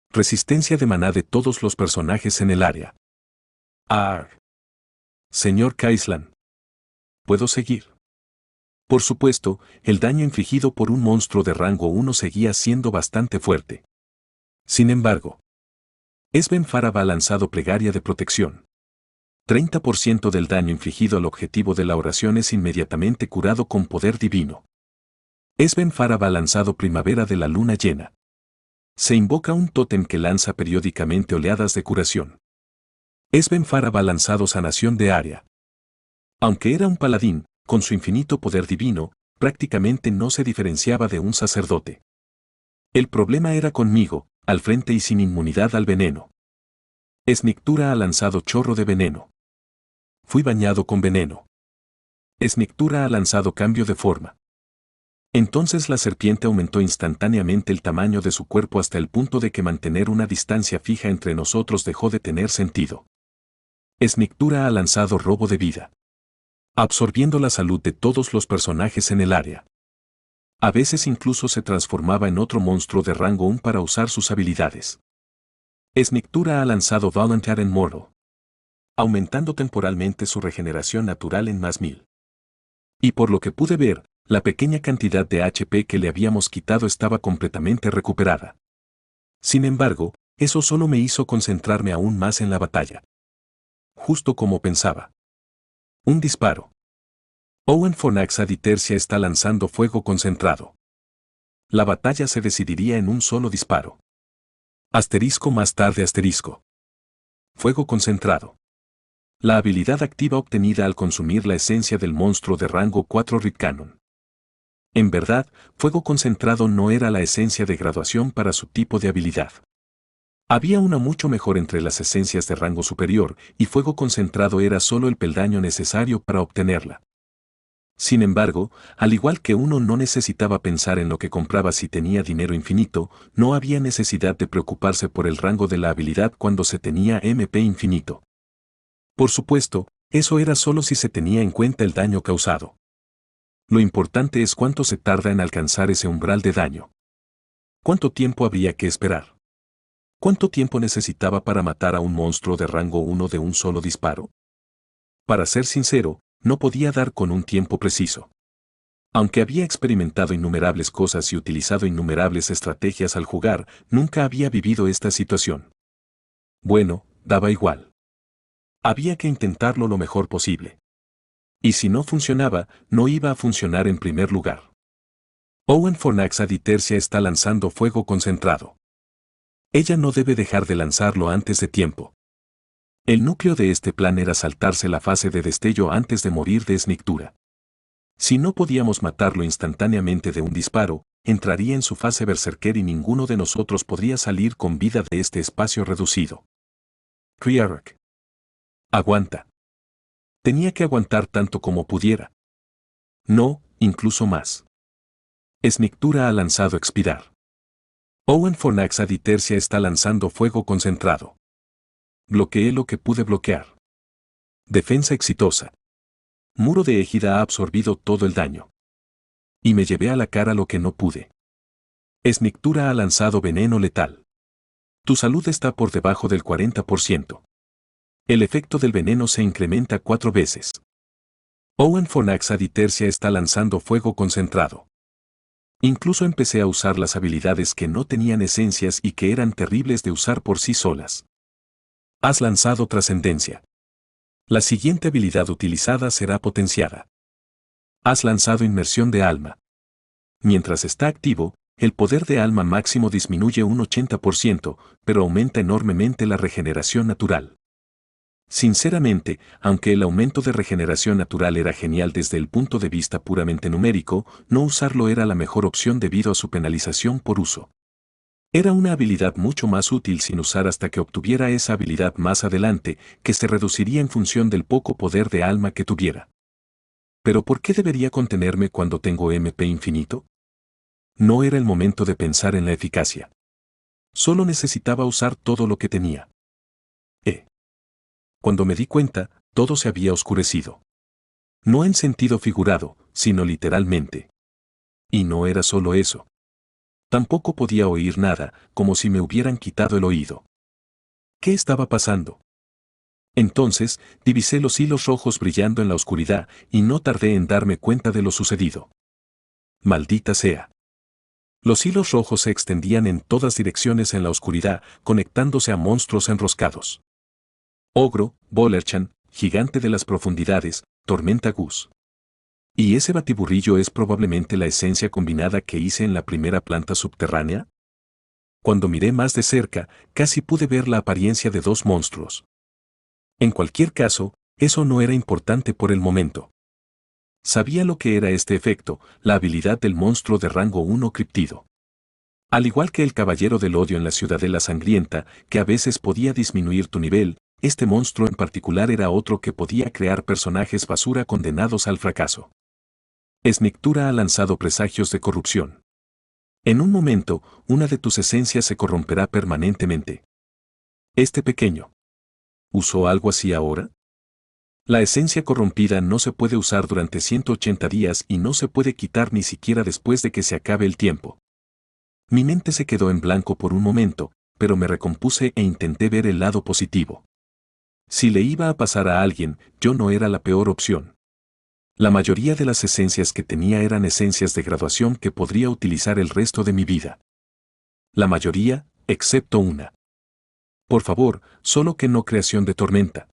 Resistencia de maná de todos los personajes en el área. ¡Arg! Señor Kaislan. ¿Puedo seguir? Por supuesto, el daño infligido por un monstruo de rango 1 seguía siendo bastante fuerte. Sin embargo, Esben Farab ha lanzado plegaria de protección. 30% del daño infligido al objetivo de la oración es inmediatamente curado con poder divino. Esben Farab ha lanzado primavera de la luna llena. Se invoca un tótem que lanza periódicamente oleadas de curación. Esben Farab ha lanzado sanación de área. Aunque era un paladín, con su infinito poder divino, prácticamente no se diferenciaba de un sacerdote. El problema era conmigo, al frente y sin inmunidad al veneno. Esmictura ha lanzado chorro de veneno. Fui bañado con veneno. Esmictura ha lanzado cambio de forma. Entonces la serpiente aumentó instantáneamente el tamaño de su cuerpo hasta el punto de que mantener una distancia fija entre nosotros dejó de tener sentido. Esmictura ha lanzado robo de vida, absorbiendo la salud de todos los personajes en el área. A veces incluso se transformaba en otro monstruo de rango 1 para usar sus habilidades. Esmictura ha lanzado Volunteer en Mortal, aumentando temporalmente su regeneración natural en más 1000. Y por lo que pude ver, la pequeña cantidad de HP que le habíamos quitado estaba completamente recuperada. Sin embargo, eso solo me hizo concentrarme aún más en la batalla. Justo como pensaba. Un disparo. Owen Fornax Aditercia está lanzando fuego concentrado. La batalla se decidiría en un solo disparo. Asterisco más tarde asterisco. Fuego concentrado. La habilidad activa obtenida al consumir la esencia del monstruo de rango 4 Rip Cannon. En verdad, fuego concentrado no era la esencia de graduación para su tipo de habilidad. Había una mucho mejor entre las esencias de rango superior, y fuego concentrado era solo el peldaño necesario para obtenerla. Sin embargo, al igual que uno no necesitaba pensar en lo que compraba si tenía dinero infinito, no había necesidad de preocuparse por el rango de la habilidad cuando se tenía MP infinito. Por supuesto, eso era solo si se tenía en cuenta el daño causado. Lo importante es cuánto se tarda en alcanzar ese umbral de daño. ¿Cuánto tiempo habría que esperar? ¿Cuánto tiempo necesitaba para matar a un monstruo de rango 1 de un solo disparo? Para ser sincero, no podía dar con un tiempo preciso. Aunque había experimentado innumerables cosas y utilizado innumerables estrategias al jugar, nunca había vivido esta situación. Bueno, daba igual. Había que intentarlo lo mejor posible. Y si no funcionaba, no iba a funcionar en primer lugar. Owen Fornax Aditercia está lanzando fuego concentrado. Ella no debe dejar de lanzarlo antes de tiempo. El núcleo de este plan era saltarse la fase de destello antes de morir de esmictura. Si no podíamos matarlo instantáneamente de un disparo, entraría en su fase berserker y ninguno de nosotros podría salir con vida de este espacio reducido. Kriark. Aguanta. Tenía que aguantar tanto como pudiera. No, incluso más. Esmictura ha lanzado expirar. Owen Fornax Aditercia está lanzando fuego concentrado. Bloqueé lo que pude bloquear. Defensa exitosa. Muro de égida ha absorbido todo el daño. Y me llevé a la cara lo que no pude. Esmictura ha lanzado veneno letal. Tu salud está por debajo del 40%. El efecto del veneno se incrementa 4 veces. Owen Fornax Aditercia está lanzando fuego concentrado. Incluso empecé a usar las habilidades que no tenían esencias y que eran terribles de usar por sí solas. Has lanzado trascendencia. La siguiente habilidad utilizada será potenciada. Has lanzado inmersión de alma. Mientras está activo, el poder de alma máximo disminuye un 80%, pero aumenta enormemente la regeneración natural. Sinceramente, aunque el aumento de regeneración natural era genial desde el punto de vista puramente numérico, no usarlo era la mejor opción debido a su penalización por uso. Era una habilidad mucho más útil sin usar hasta que obtuviera esa habilidad más adelante, que se reduciría en función del poco poder de alma que tuviera. ¿Pero por qué debería contenerme cuando tengo MP infinito? No era el momento de pensar en la eficacia. Solo necesitaba usar todo lo que tenía. Cuando me di cuenta, todo se había oscurecido. No en sentido figurado, sino literalmente. Y no era solo eso. Tampoco podía oír nada, como si me hubieran quitado el oído. ¿Qué estaba pasando? Entonces, divisé los hilos rojos brillando en la oscuridad, y no tardé en darme cuenta de lo sucedido. Maldita sea. Los hilos rojos se extendían en todas direcciones en la oscuridad, conectándose a monstruos enroscados. Ogro, Bolerchan, gigante de las profundidades, Tormenta Gus. ¿Y ese batiburrillo es probablemente la esencia combinada que hice en la primera planta subterránea? Cuando miré más de cerca, casi pude ver la apariencia de 2 monstruos. En cualquier caso, eso no era importante por el momento. Sabía lo que era este efecto, la habilidad del monstruo de rango 1 criptido. Al igual que el Caballero del Odio en la Ciudadela Sangrienta, que a veces podía disminuir tu nivel, este monstruo en particular era otro que podía crear personajes basura condenados al fracaso. Esnictura ha lanzado presagios de corrupción. En un momento, una de tus esencias se corromperá permanentemente. Este pequeño. ¿Usó algo así ahora? La esencia corrompida no se puede usar durante 180 días y no se puede quitar ni siquiera después de que se acabe el tiempo. Mi mente se quedó en blanco por un momento, pero me recompuse e intenté ver el lado positivo. Si le iba a pasar a alguien, yo no era la peor opción. La mayoría de las esencias que tenía eran esencias de graduación que podría utilizar el resto de mi vida. La mayoría, excepto una. Por favor, solo que no creación de tormenta.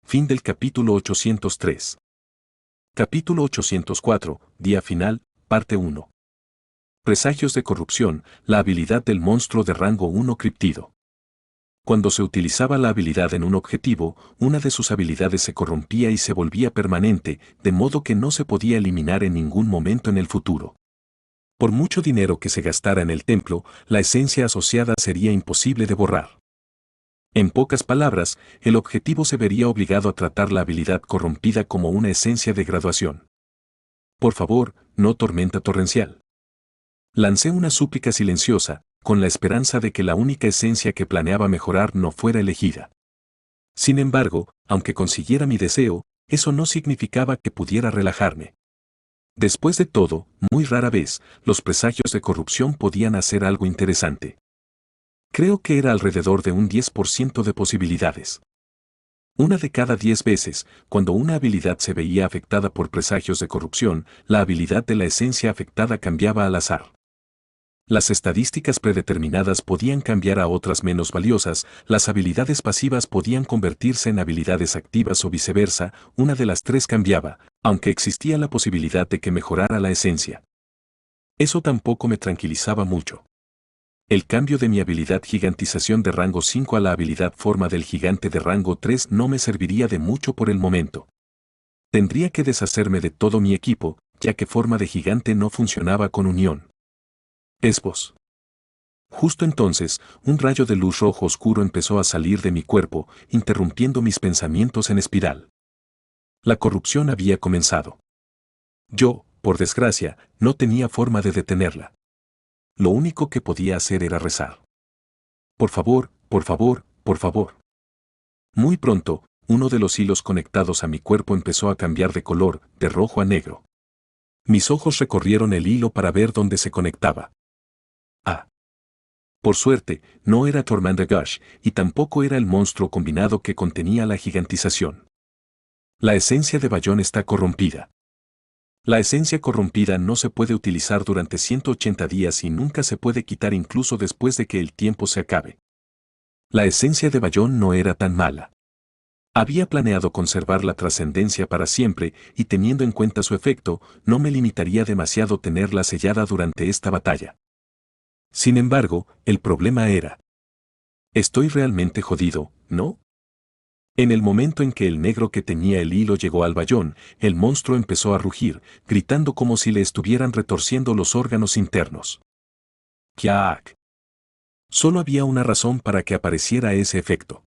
Fin del capítulo 803. Capítulo 804, día final, parte 1. Presagios de corrupción, la habilidad del monstruo de rango 1 criptido. Cuando se utilizaba la habilidad en un objetivo, una de sus habilidades se corrompía y se volvía permanente, de modo que no se podía eliminar en ningún momento en el futuro. Por mucho dinero que se gastara en el templo, la esencia asociada sería imposible de borrar. En pocas palabras, el objetivo se vería obligado a tratar la habilidad corrompida como una esencia de graduación. Por favor, no tormenta torrencial. Lancé una súplica silenciosa, con la esperanza de que la única esencia que planeaba mejorar no fuera elegida. Sin embargo, aunque consiguiera mi deseo, eso no significaba que pudiera relajarme. Después de todo, muy rara vez, los presagios de corrupción podían hacer algo interesante. Creo que era alrededor de un 10% de posibilidades. Una de cada 10 veces, cuando una habilidad se veía afectada por presagios de corrupción, la habilidad de la esencia afectada cambiaba al azar. Las estadísticas predeterminadas podían cambiar a otras menos valiosas, las habilidades pasivas podían convertirse en habilidades activas o viceversa, una de las tres cambiaba, aunque existía la posibilidad de que mejorara la esencia. Eso tampoco me tranquilizaba mucho. El cambio de mi habilidad gigantización de rango 5 a la habilidad forma del gigante de rango 3 no me serviría de mucho por el momento. Tendría que deshacerme de todo mi equipo, ya que forma de gigante no funcionaba con unión. Esbos. Justo entonces, un rayo de luz rojo oscuro empezó a salir de mi cuerpo, interrumpiendo mis pensamientos en espiral. La corrupción había comenzado. Yo, por desgracia, no tenía forma de detenerla. Lo único que podía hacer era rezar. Por favor, por favor, por favor. Muy pronto, uno de los hilos conectados a mi cuerpo empezó a cambiar de color, de rojo a negro. Mis ojos recorrieron el hilo para ver dónde se conectaba. Por suerte, no era Tormenta Gush, y tampoco era el monstruo combinado que contenía la gigantización. La esencia de Bayón está corrompida. La esencia corrompida no se puede utilizar durante 180 días y nunca se puede quitar incluso después de que el tiempo se acabe. La esencia de Bayón no era tan mala. Había planeado conservar la trascendencia para siempre y teniendo en cuenta su efecto, no me limitaría demasiado tenerla sellada durante esta batalla. Sin embargo, el problema era: estoy realmente jodido, ¿no? En el momento en que el negro que tenía el hilo llegó al bayón, el monstruo empezó a rugir, gritando como si le estuvieran retorciendo los órganos internos. ¡Kiaak! Solo había una razón para que apareciera ese efecto.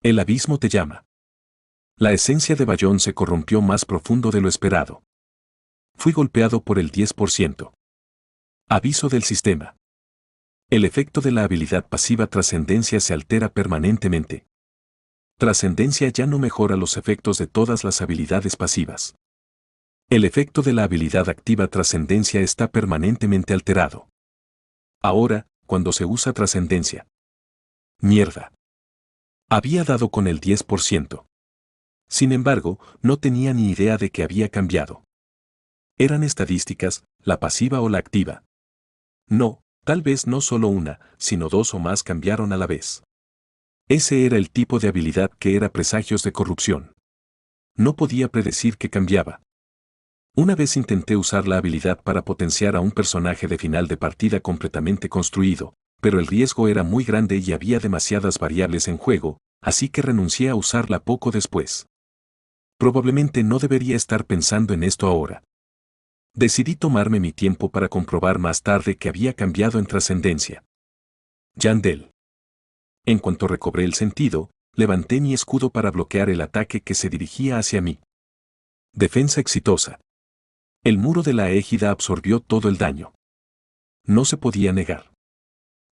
El abismo te llama. La esencia de bayón se corrompió más profundo de lo esperado. Fui golpeado por el 10%. Aviso del sistema. El efecto de la habilidad pasiva trascendencia se altera permanentemente. Trascendencia ya no mejora los efectos de todas las habilidades pasivas. El efecto de la habilidad activa trascendencia está permanentemente alterado. Ahora, cuando se usa trascendencia. Mierda. Había dado con el 10%. Sin embargo, no tenía ni idea de que había cambiado. ¿Eran estadísticas, la pasiva o la activa? No. Tal vez no solo una, sino dos o más cambiaron a la vez. Ese era el tipo de habilidad que era presagios de corrupción. No podía predecir que cambiaba. Una vez intenté usar la habilidad para potenciar a un personaje de final de partida completamente construido, pero el riesgo era muy grande y había demasiadas variables en juego, así que renuncié a usarla poco después. Probablemente no debería estar pensando en esto ahora. Decidí tomarme mi tiempo para comprobar más tarde que había cambiado en trascendencia. Yandel. En cuanto recobré el sentido, levanté mi escudo para bloquear el ataque que se dirigía hacia mí. Defensa exitosa. El muro de la égida absorbió todo el daño. No se podía negar.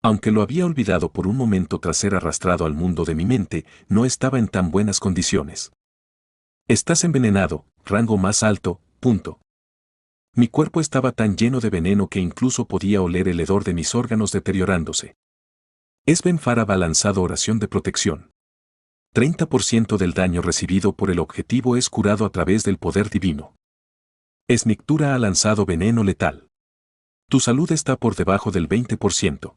Aunque lo había olvidado por un momento tras ser arrastrado al mundo de mi mente, no estaba en tan buenas condiciones. Estás envenenado, rango más alto, punto. Mi cuerpo estaba tan lleno de veneno que incluso podía oler el hedor de mis órganos deteriorándose. Esben Farab ha lanzado oración de protección. 30% del daño recibido por el objetivo es curado a través del poder divino. Esnictura ha lanzado veneno letal. Tu salud está por debajo del 20%.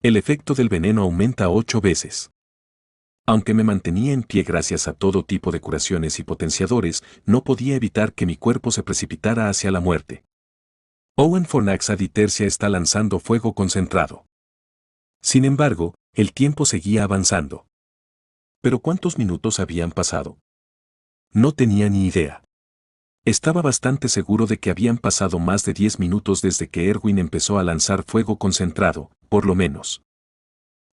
El efecto del veneno aumenta 8 veces. Aunque me mantenía en pie gracias a todo tipo de curaciones y potenciadores, no podía evitar que mi cuerpo se precipitara hacia la muerte. Owen Fornax di Tercia está lanzando fuego concentrado. Sin embargo, el tiempo seguía avanzando. ¿Pero cuántos minutos habían pasado? No tenía ni idea. Estaba bastante seguro de que habían pasado más de 10 minutos desde que Erwin empezó a lanzar fuego concentrado, por lo menos.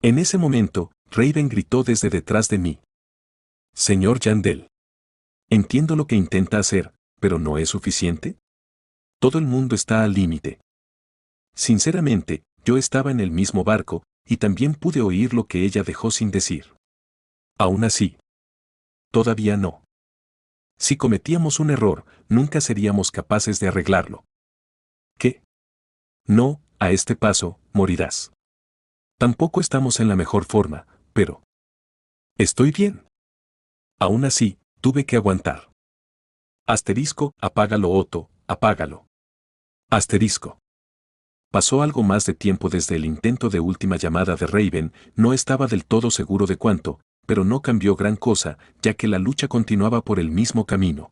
En ese momento, Raven gritó desde detrás de mí. Señor Yandel. Entiendo lo que intenta hacer, pero ¿no es suficiente? Todo el mundo está al límite. Sinceramente, yo estaba en el mismo barco, y también pude oír lo que ella dejó sin decir. Aún así. Todavía no. Si cometíamos un error, nunca seríamos capaces de arreglarlo. ¿Qué? No, a este paso, morirás. Tampoco estamos en la mejor forma, pero... Estoy bien. Aún así, tuve que aguantar. Asterisco, apágalo Otto, apágalo. Asterisco. Pasó algo más de tiempo desde el intento de última llamada de Raven, no estaba del todo seguro de cuánto, pero no cambió gran cosa, ya que la lucha continuaba por el mismo camino.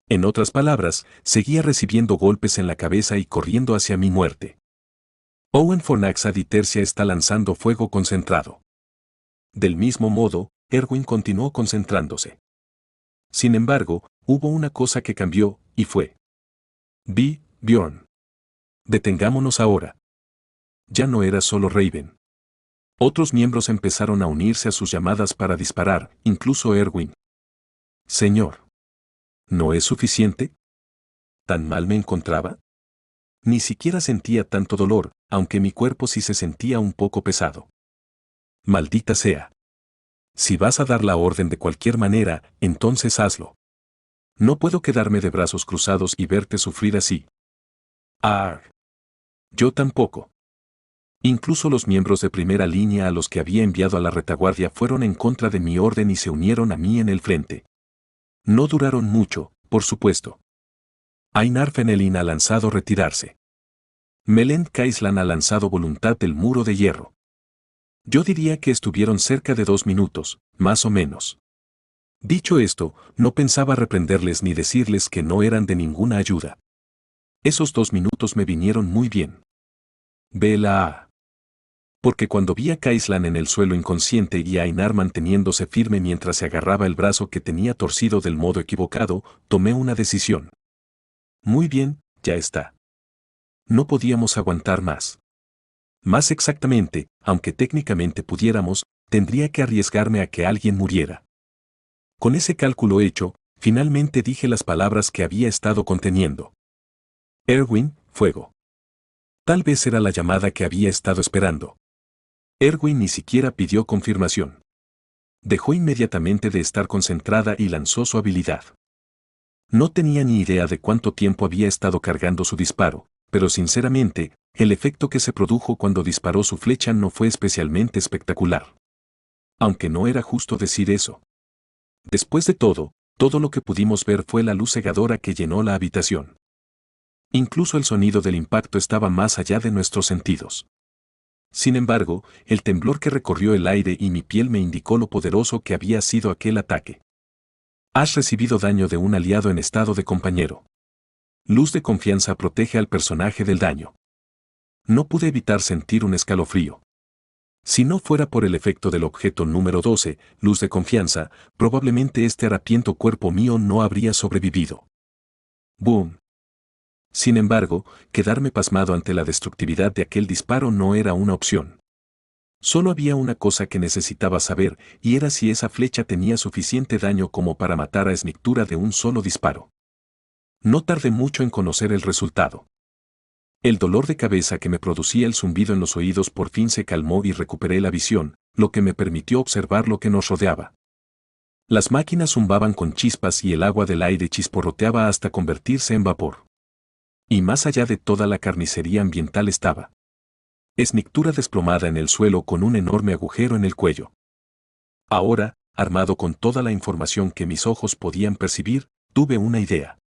En otras palabras, seguía recibiendo golpes en la cabeza y corriendo hacia mi muerte. Owen Fornax di Tercia está lanzando fuego concentrado. Del mismo modo, Erwin continuó concentrándose. Sin embargo, hubo una cosa que cambió, y fue. Bjorn. Detengámonos ahora. Ya no era solo Raven. Otros miembros empezaron a unirse a sus llamadas para disparar, incluso Erwin. Señor. ¿No es suficiente? ¿Tan mal me encontraba? Ni siquiera sentía tanto dolor, aunque mi cuerpo sí se sentía un poco pesado. Maldita sea. Si vas a dar la orden de cualquier manera, entonces hazlo. No puedo quedarme de brazos cruzados y verte sufrir así. Ah. Yo tampoco. Incluso los miembros de primera línea a los que había enviado a la retaguardia fueron en contra de mi orden y se unieron a mí en el frente. No duraron mucho, por supuesto. Einar Fenelin ha lanzado retirarse. Melend Kaislan ha lanzado voluntad del muro de hierro. Yo diría que estuvieron cerca de 2 minutos, más o menos. Dicho esto, no pensaba reprenderles ni decirles que no eran de ninguna ayuda. Esos 2 minutos me vinieron muy bien. Vela. Porque cuando vi a Kaislan en el suelo inconsciente y a Einar manteniéndose firme mientras se agarraba el brazo que tenía torcido del modo equivocado, tomé una decisión. Muy bien, ya está. No podíamos aguantar más. Más exactamente, aunque técnicamente pudiéramos, tendría que arriesgarme a que alguien muriera. Con ese cálculo hecho, finalmente dije las palabras que había estado conteniendo. Erwin, fuego. Tal vez era la llamada que había estado esperando. Erwin ni siquiera pidió confirmación. Dejó inmediatamente de estar concentrada y lanzó su habilidad. No tenía ni idea de cuánto tiempo había estado cargando su disparo, pero sinceramente, el efecto que se produjo cuando disparó su flecha no fue especialmente espectacular. Aunque no era justo decir eso. Después de todo lo que pudimos ver fue la luz cegadora que llenó la habitación. Incluso el sonido del impacto estaba más allá de nuestros sentidos. Sin embargo, el temblor que recorrió el aire y mi piel me indicó lo poderoso que había sido aquel ataque. Has recibido daño de un aliado en estado de compañero. Luz de confianza protege al personaje del daño. No pude evitar sentir un escalofrío. Si no fuera por el efecto del objeto número 12, luz de confianza, probablemente este harapiento cuerpo mío no habría sobrevivido. ¡Boom! Sin embargo, quedarme pasmado ante la destructividad de aquel disparo no era una opción. Solo había una cosa que necesitaba saber, y era si esa flecha tenía suficiente daño como para matar a Snictura de un solo disparo. No tardé mucho en conocer el resultado. El dolor de cabeza que me producía el zumbido en los oídos por fin se calmó y recuperé la visión, lo que me permitió observar lo que nos rodeaba. Las máquinas zumbaban con chispas y el agua del aire chisporroteaba hasta convertirse en vapor. Y más allá de toda la carnicería ambiental estaba Snictura desplomada en el suelo con un enorme agujero en el cuello. Ahora, armado con toda la información que mis ojos podían percibir, tuve una idea.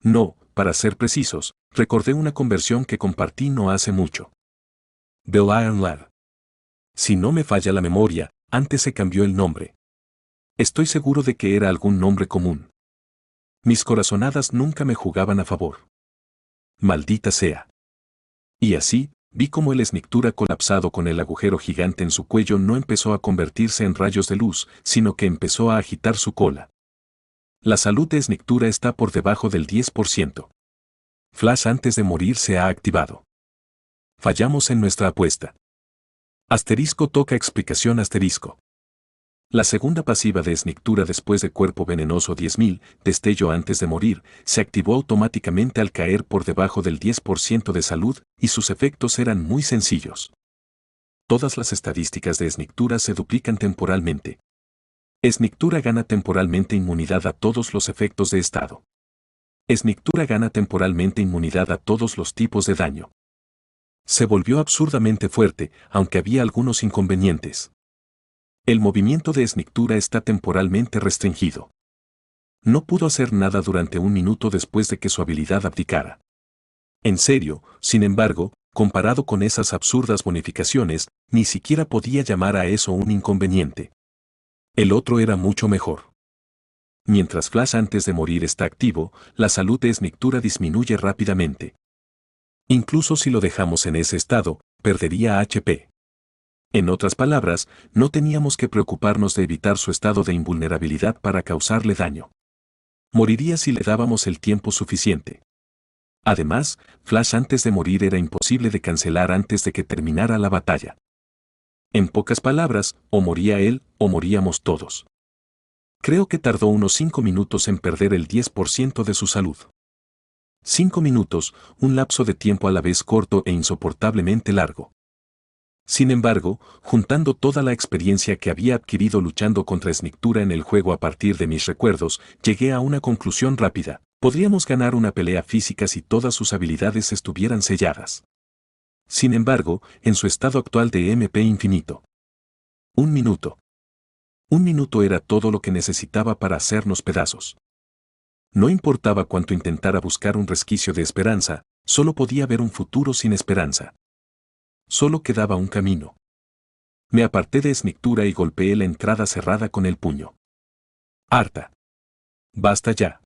No, para ser precisos, recordé una conversión que compartí no hace mucho. Bel Iron Lad. Si no me falla la memoria, antes se cambió el nombre. Estoy seguro de que era algún nombre común. Mis corazonadas nunca me jugaban a favor. Maldita sea. Y así, vi cómo el Snictura colapsado con el agujero gigante en su cuello no empezó a convertirse en rayos de luz, sino que empezó a agitar su cola. La salud de Snictura está por debajo del 10%. Flash antes de morir se ha activado. Fallamos en nuestra apuesta. Asterisco toca explicación asterisco. La segunda pasiva de Snictura después de cuerpo venenoso 10.000, destello antes de morir, se activó automáticamente al caer por debajo del 10% de salud, y sus efectos eran muy sencillos. Todas las estadísticas de Snictura se duplican temporalmente. Snictura gana temporalmente inmunidad a todos los efectos de estado. Snictura gana temporalmente inmunidad a todos los tipos de daño. Se volvió absurdamente fuerte, aunque había algunos inconvenientes. El movimiento de Snictura está temporalmente restringido. No pudo hacer nada durante un minuto después de que su habilidad abdicara. En serio, sin embargo, comparado con esas absurdas bonificaciones, ni siquiera podía llamar a eso un inconveniente. El otro era mucho mejor. Mientras Flash antes de morir está activo, la salud de Snictura disminuye rápidamente. Incluso si lo dejamos en ese estado, perdería HP. En otras palabras, no teníamos que preocuparnos de evitar su estado de invulnerabilidad para causarle daño. Moriría si le dábamos el tiempo suficiente. Además, Flash antes de morir era imposible de cancelar antes de que terminara la batalla. En pocas palabras, o moría él, o moríamos todos. Creo que tardó unos 5 minutos en perder el 10% de su salud. 5 minutos, un lapso de tiempo a la vez corto e insoportablemente largo. Sin embargo, juntando toda la experiencia que había adquirido luchando contra Snictura en el juego a partir de mis recuerdos, llegué a una conclusión rápida. Podríamos ganar una pelea física si todas sus habilidades estuvieran selladas. Sin embargo, en su estado actual de MP infinito. Un minuto. Un minuto era todo lo que necesitaba para hacernos pedazos. No importaba cuánto intentara buscar un resquicio de esperanza, solo podía ver un futuro sin esperanza. Solo quedaba un camino. Me aparté de Snictura y golpeé la entrada cerrada con el puño. Harta. Basta ya.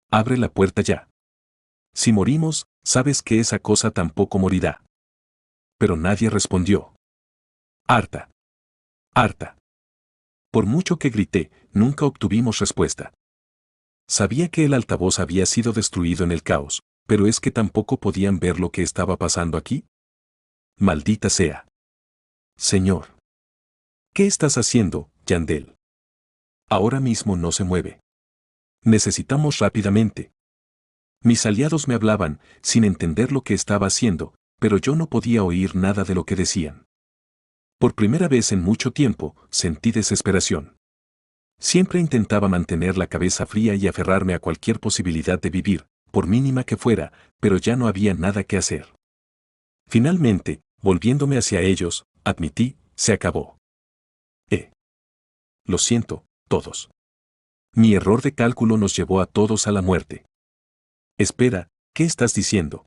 Abre la puerta ya. Si morimos, sabes que esa cosa tampoco morirá. Pero nadie respondió. Harta. Harta. Por mucho que grité, nunca obtuvimos respuesta. Sabía que el altavoz había sido destruido en el caos, pero es que tampoco podían ver lo que estaba pasando aquí. Maldita sea. Señor. ¿Qué estás haciendo, Yandel? Ahora mismo no se mueve. Necesitamos rápidamente. Mis aliados me hablaban, sin entender lo que estaba haciendo, pero yo no podía oír nada de lo que decían. Por primera vez en mucho tiempo, sentí desesperación. Siempre intentaba mantener la cabeza fría y aferrarme a cualquier posibilidad de vivir, por mínima que fuera, pero ya no había nada que hacer. Finalmente, volviéndome hacia ellos, admití, se acabó. Lo siento, todos. Mi error de cálculo nos llevó a todos a la muerte. Espera, ¿qué estás diciendo?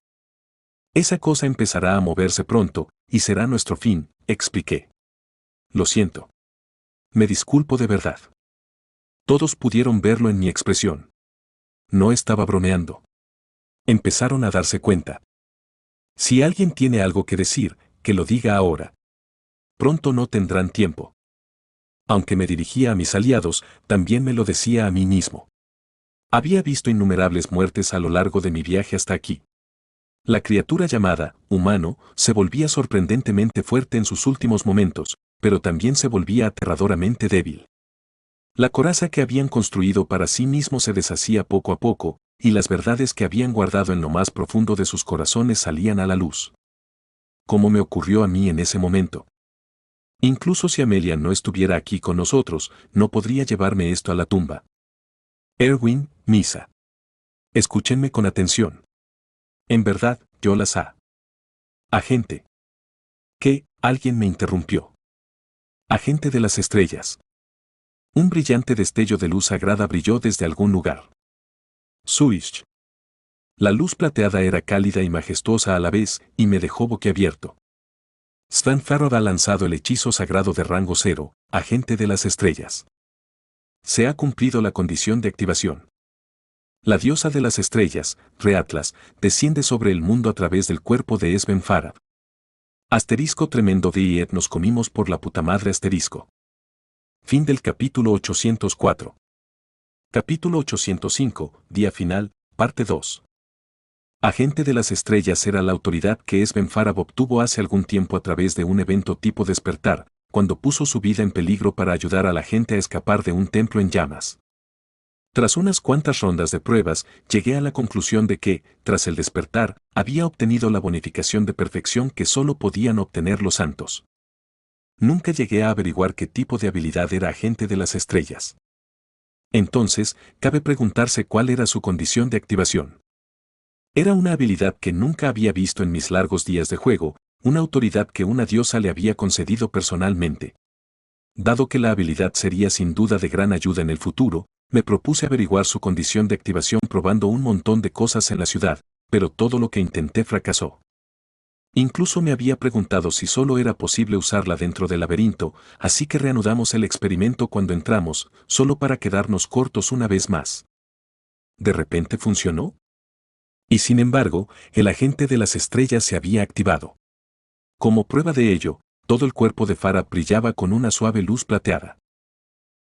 Esa cosa empezará a moverse pronto, y será nuestro fin, expliqué. Lo siento. Me disculpo de verdad. Todos pudieron verlo en mi expresión. No estaba bromeando. Empezaron a darse cuenta. Si alguien tiene algo que decir, que lo diga ahora. Pronto no tendrán tiempo. Aunque me dirigía a mis aliados, también me lo decía a mí mismo. Había visto innumerables muertes a lo largo de mi viaje hasta aquí. La criatura llamada humano se volvía sorprendentemente fuerte en sus últimos momentos, pero también se volvía aterradoramente débil. La coraza que habían construido para sí mismos se deshacía poco a poco, y las verdades que habían guardado en lo más profundo de sus corazones salían a la luz. ¿Cómo me ocurrió a mí en ese momento? Incluso si Amelia no estuviera aquí con nosotros, no podría llevarme esto a la tumba. Erwin, Misa. Escúchenme con atención. En verdad, yo las ha. Agente. ¿Qué? Alguien me interrumpió. Agente de las estrellas. Un brillante destello de luz sagrada brilló desde algún lugar. Suish. La luz plateada era cálida y majestuosa a la vez, y me dejó boquiabierto. Sven Farad ha lanzado el hechizo sagrado de rango 0, agente de las estrellas. Se ha cumplido la condición de activación. La diosa de las estrellas, Reatlas, desciende sobre el mundo a través del cuerpo de Sven Farad. Asterisco tremendo de nos comimos por la puta madre asterisco. Fin del capítulo 804. Capítulo 805, día final, parte 2. Agente de las estrellas era la autoridad que Sven Farad obtuvo hace algún tiempo a través de un evento tipo despertar, cuando puso su vida en peligro para ayudar a la gente a escapar de un templo en llamas. Tras unas cuantas rondas de pruebas, llegué a la conclusión de que, tras el despertar, había obtenido la bonificación de perfección que solo podían obtener los santos. Nunca llegué a averiguar qué tipo de habilidad era agente de las estrellas. Entonces, cabe preguntarse cuál era su condición de activación. Era una habilidad que nunca había visto en mis largos días de juego, una autoridad que una diosa le había concedido personalmente. Dado que la habilidad sería sin duda de gran ayuda en el futuro, me propuse averiguar su condición de activación probando un montón de cosas en la ciudad, pero todo lo que intenté fracasó. Incluso me había preguntado si solo era posible usarla dentro del laberinto, así que reanudamos el experimento cuando entramos, solo para quedarnos cortos una vez más. ¿De repente funcionó? Y sin embargo, el agente de las estrellas se había activado. Como prueba de ello, todo el cuerpo de Farad brillaba con una suave luz plateada.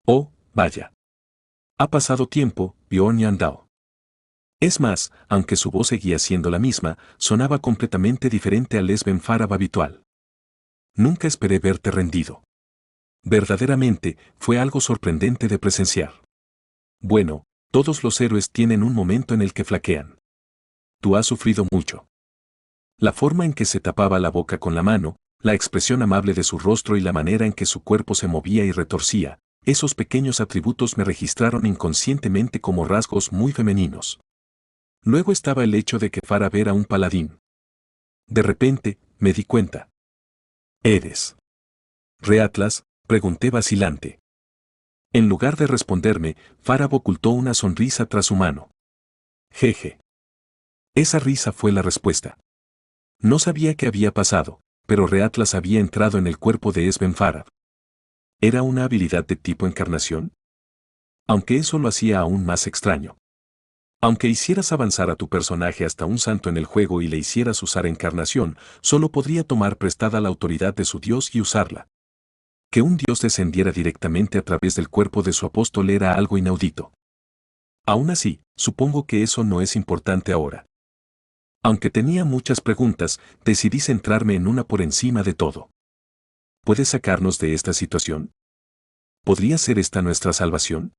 Oh, vaya. Ha pasado tiempo, Bjorn Yandao. Es más, aunque su voz seguía siendo la misma, sonaba completamente diferente al Sven Farad habitual. Nunca esperé verte rendido. Verdaderamente, fue algo sorprendente de presenciar. Bueno, todos los héroes tienen un momento en el que flaquean. Tú has sufrido mucho. La forma en que se tapaba la boca con la mano, la expresión amable de su rostro y la manera en que su cuerpo se movía y retorcía, esos pequeños atributos me registraron inconscientemente como rasgos muy femeninos. Luego estaba el hecho de que Farad era un paladín. De repente, me di cuenta. ¿Eres Reatlas?, pregunté vacilante. En lugar de responderme, Farad ocultó una sonrisa tras su mano. Jeje. Esa risa fue la respuesta. No sabía qué había pasado, pero Reatlas había entrado en el cuerpo de Sven Farad. ¿Era una habilidad de tipo encarnación? Aunque eso lo hacía aún más extraño. Aunque hicieras avanzar a tu personaje hasta un santo en el juego y le hicieras usar encarnación, solo podría tomar prestada la autoridad de su dios y usarla. Que un dios descendiera directamente a través del cuerpo de su apóstol era algo inaudito. Aún así, supongo que eso no es importante ahora. Aunque tenía muchas preguntas, decidí centrarme en una por encima de todo. ¿Puedes sacarnos de esta situación? ¿Podría ser esta nuestra salvación?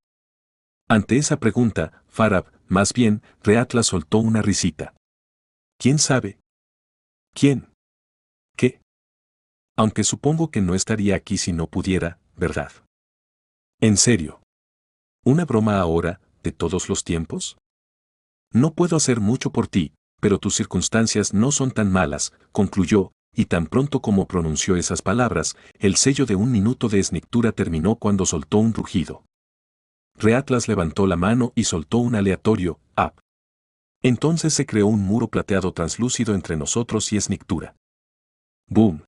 Ante esa pregunta, Farad, más bien, Reatlas soltó una risita. ¿Quién sabe? ¿Quién? ¿Qué? Aunque supongo que no estaría aquí si no pudiera, ¿verdad? ¿En serio? ¿Una broma ahora, de todos los tiempos? No puedo hacer mucho por ti, pero tus circunstancias no son tan malas, concluyó, y tan pronto como pronunció esas palabras, el sello de un minuto de esnictura terminó cuando soltó un rugido. Reatlas levantó la mano y soltó un aleatorio «ap». Entonces se creó un muro plateado translúcido entre nosotros y esnictura. ¡Boom!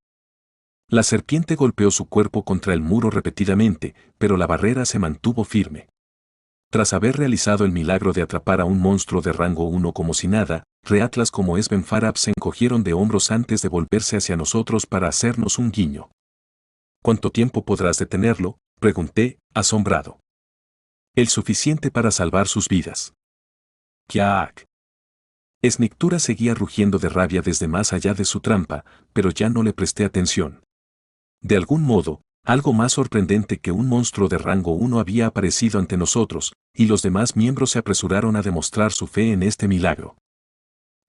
La serpiente golpeó su cuerpo contra el muro repetidamente, pero la barrera se mantuvo firme. Tras haber realizado el milagro de atrapar a un monstruo de rango 1 como si nada, Reatlas como Sven Farad se encogieron de hombros antes de volverse hacia nosotros para hacernos un guiño. ¿Cuánto tiempo podrás detenerlo?, pregunté, asombrado. El suficiente para salvar sus vidas. Kiaak. Esnictura seguía rugiendo de rabia desde más allá de su trampa, pero ya no le presté atención. De algún modo, algo más sorprendente que un monstruo de rango 1 había aparecido ante nosotros, y los demás miembros se apresuraron a demostrar su fe en este milagro.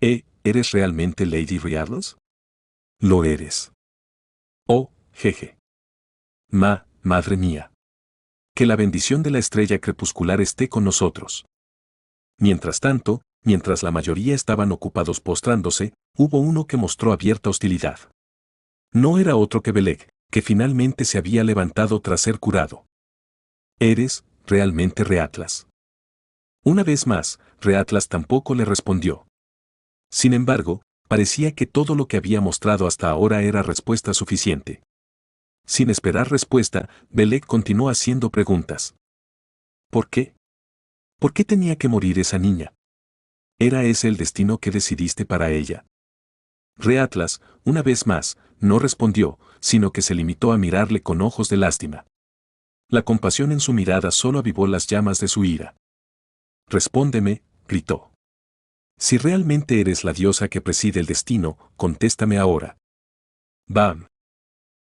¿Eres realmente Lady Riardos? Lo eres. Oh, jeje. Madre mía. Que la bendición de la estrella crepuscular esté con nosotros. Mientras tanto, mientras la mayoría estaban ocupados postrándose, hubo uno que mostró abierta hostilidad. No era otro que Beleg, que finalmente se había levantado tras ser curado. ¿Eres realmente Reatlas? Una vez más, Reatlas tampoco le respondió. Sin embargo, parecía que todo lo que había mostrado hasta ahora era respuesta suficiente. Sin esperar respuesta, Beleg continuó haciendo preguntas. ¿Por qué? ¿Por qué tenía que morir esa niña? ¿Era ese el destino que decidiste para ella? Reatlas, una vez más, no respondió, sino que se limitó a mirarle con ojos de lástima. La compasión en su mirada solo avivó las llamas de su ira. Respóndeme, gritó. Si realmente eres la diosa que preside el destino, contéstame ahora. Bam.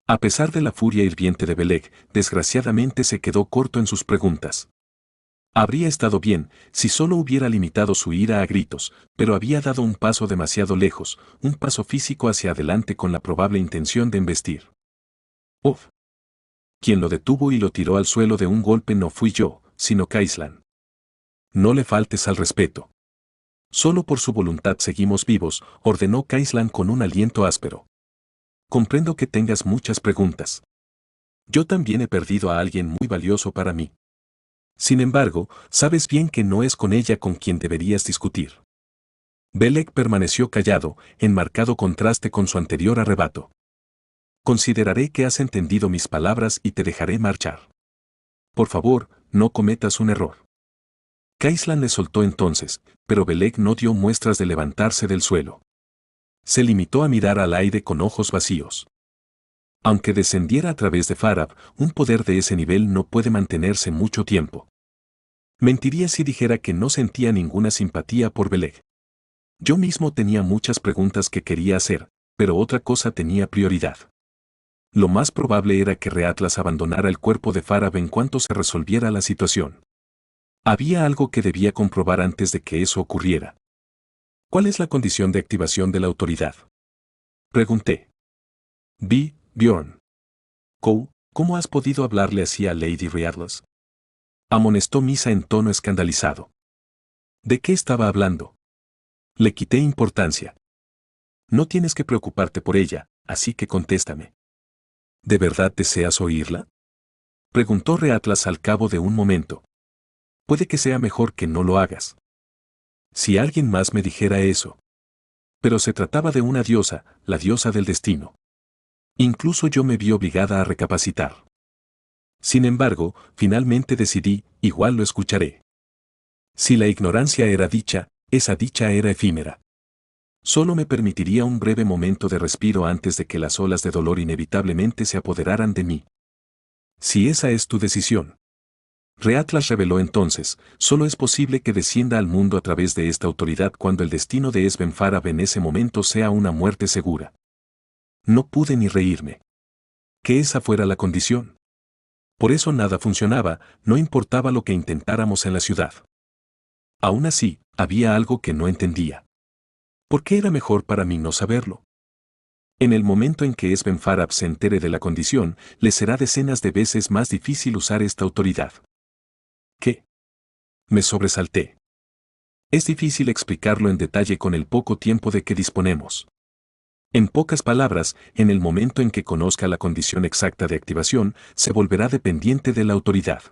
A pesar de la furia hirviente de Beleg, desgraciadamente se quedó corto en sus preguntas. Habría estado bien si solo hubiera limitado su ira a gritos, pero había dado un paso demasiado lejos, un paso físico hacia adelante con la probable intención de embestir. Uf. Quien lo detuvo y lo tiró al suelo de un golpe no fui yo, sino Kaislan. No le faltes al respeto. Solo por su voluntad seguimos vivos, ordenó Kaislan con un aliento áspero. Comprendo que tengas muchas preguntas. Yo también he perdido a alguien muy valioso para mí. Sin embargo, sabes bien que no es con ella con quien deberías discutir. Beleg permaneció callado, en marcado contraste con su anterior arrebato. Consideraré que has entendido mis palabras y te dejaré marchar. Por favor, no cometas un error. Kaislan le soltó entonces, pero Beleg no dio muestras de levantarse del suelo. Se limitó a mirar al aire con ojos vacíos. Aunque descendiera a través de Farab, un poder de ese nivel no puede mantenerse mucho tiempo. Mentiría si dijera que no sentía ninguna simpatía por Beleg. Yo mismo tenía muchas preguntas que quería hacer, pero otra cosa tenía prioridad. Lo más probable era que Reatlas abandonara el cuerpo de Farab en cuanto se resolviera la situación. Había algo que debía comprobar antes de que eso ocurriera. ¿Cuál es la condición de activación de la autoridad? Pregunté. Bjorn. ¿Cómo has podido hablarle así a Lady Riardos? Amonestó Misa en tono escandalizado. ¿De qué estaba hablando? Le quité importancia. No tienes que preocuparte por ella, así que contéstame. ¿De verdad deseas oírla? Preguntó Reatlas al cabo de un momento. Puede que sea mejor que no lo hagas. Si alguien más me dijera eso. Pero se trataba de una diosa, la diosa del destino. Incluso yo me vi obligada a recapacitar. Sin embargo, finalmente decidí, igual lo escucharé. Si la ignorancia era dicha, esa dicha era efímera. Solo me permitiría un breve momento de respiro antes de que las olas de dolor inevitablemente se apoderaran de mí. Si esa es tu decisión. Reatlas reveló entonces, solo es posible que descienda al mundo a través de esta autoridad cuando el destino de Esben Farab en ese momento sea una muerte segura. No pude ni reírme. Que esa fuera la condición. Por eso nada funcionaba, no importaba lo que intentáramos en la ciudad. Aún así, había algo que no entendía. ¿Por qué era mejor para mí no saberlo? En el momento en que Esben Farab se entere de la condición, le será decenas de veces más difícil usar esta autoridad. ¿Qué? Me sobresalté. Es difícil explicarlo en detalle con el poco tiempo de que disponemos. En pocas palabras, en el momento en que conozca la condición exacta de activación, se volverá dependiente de la autoridad.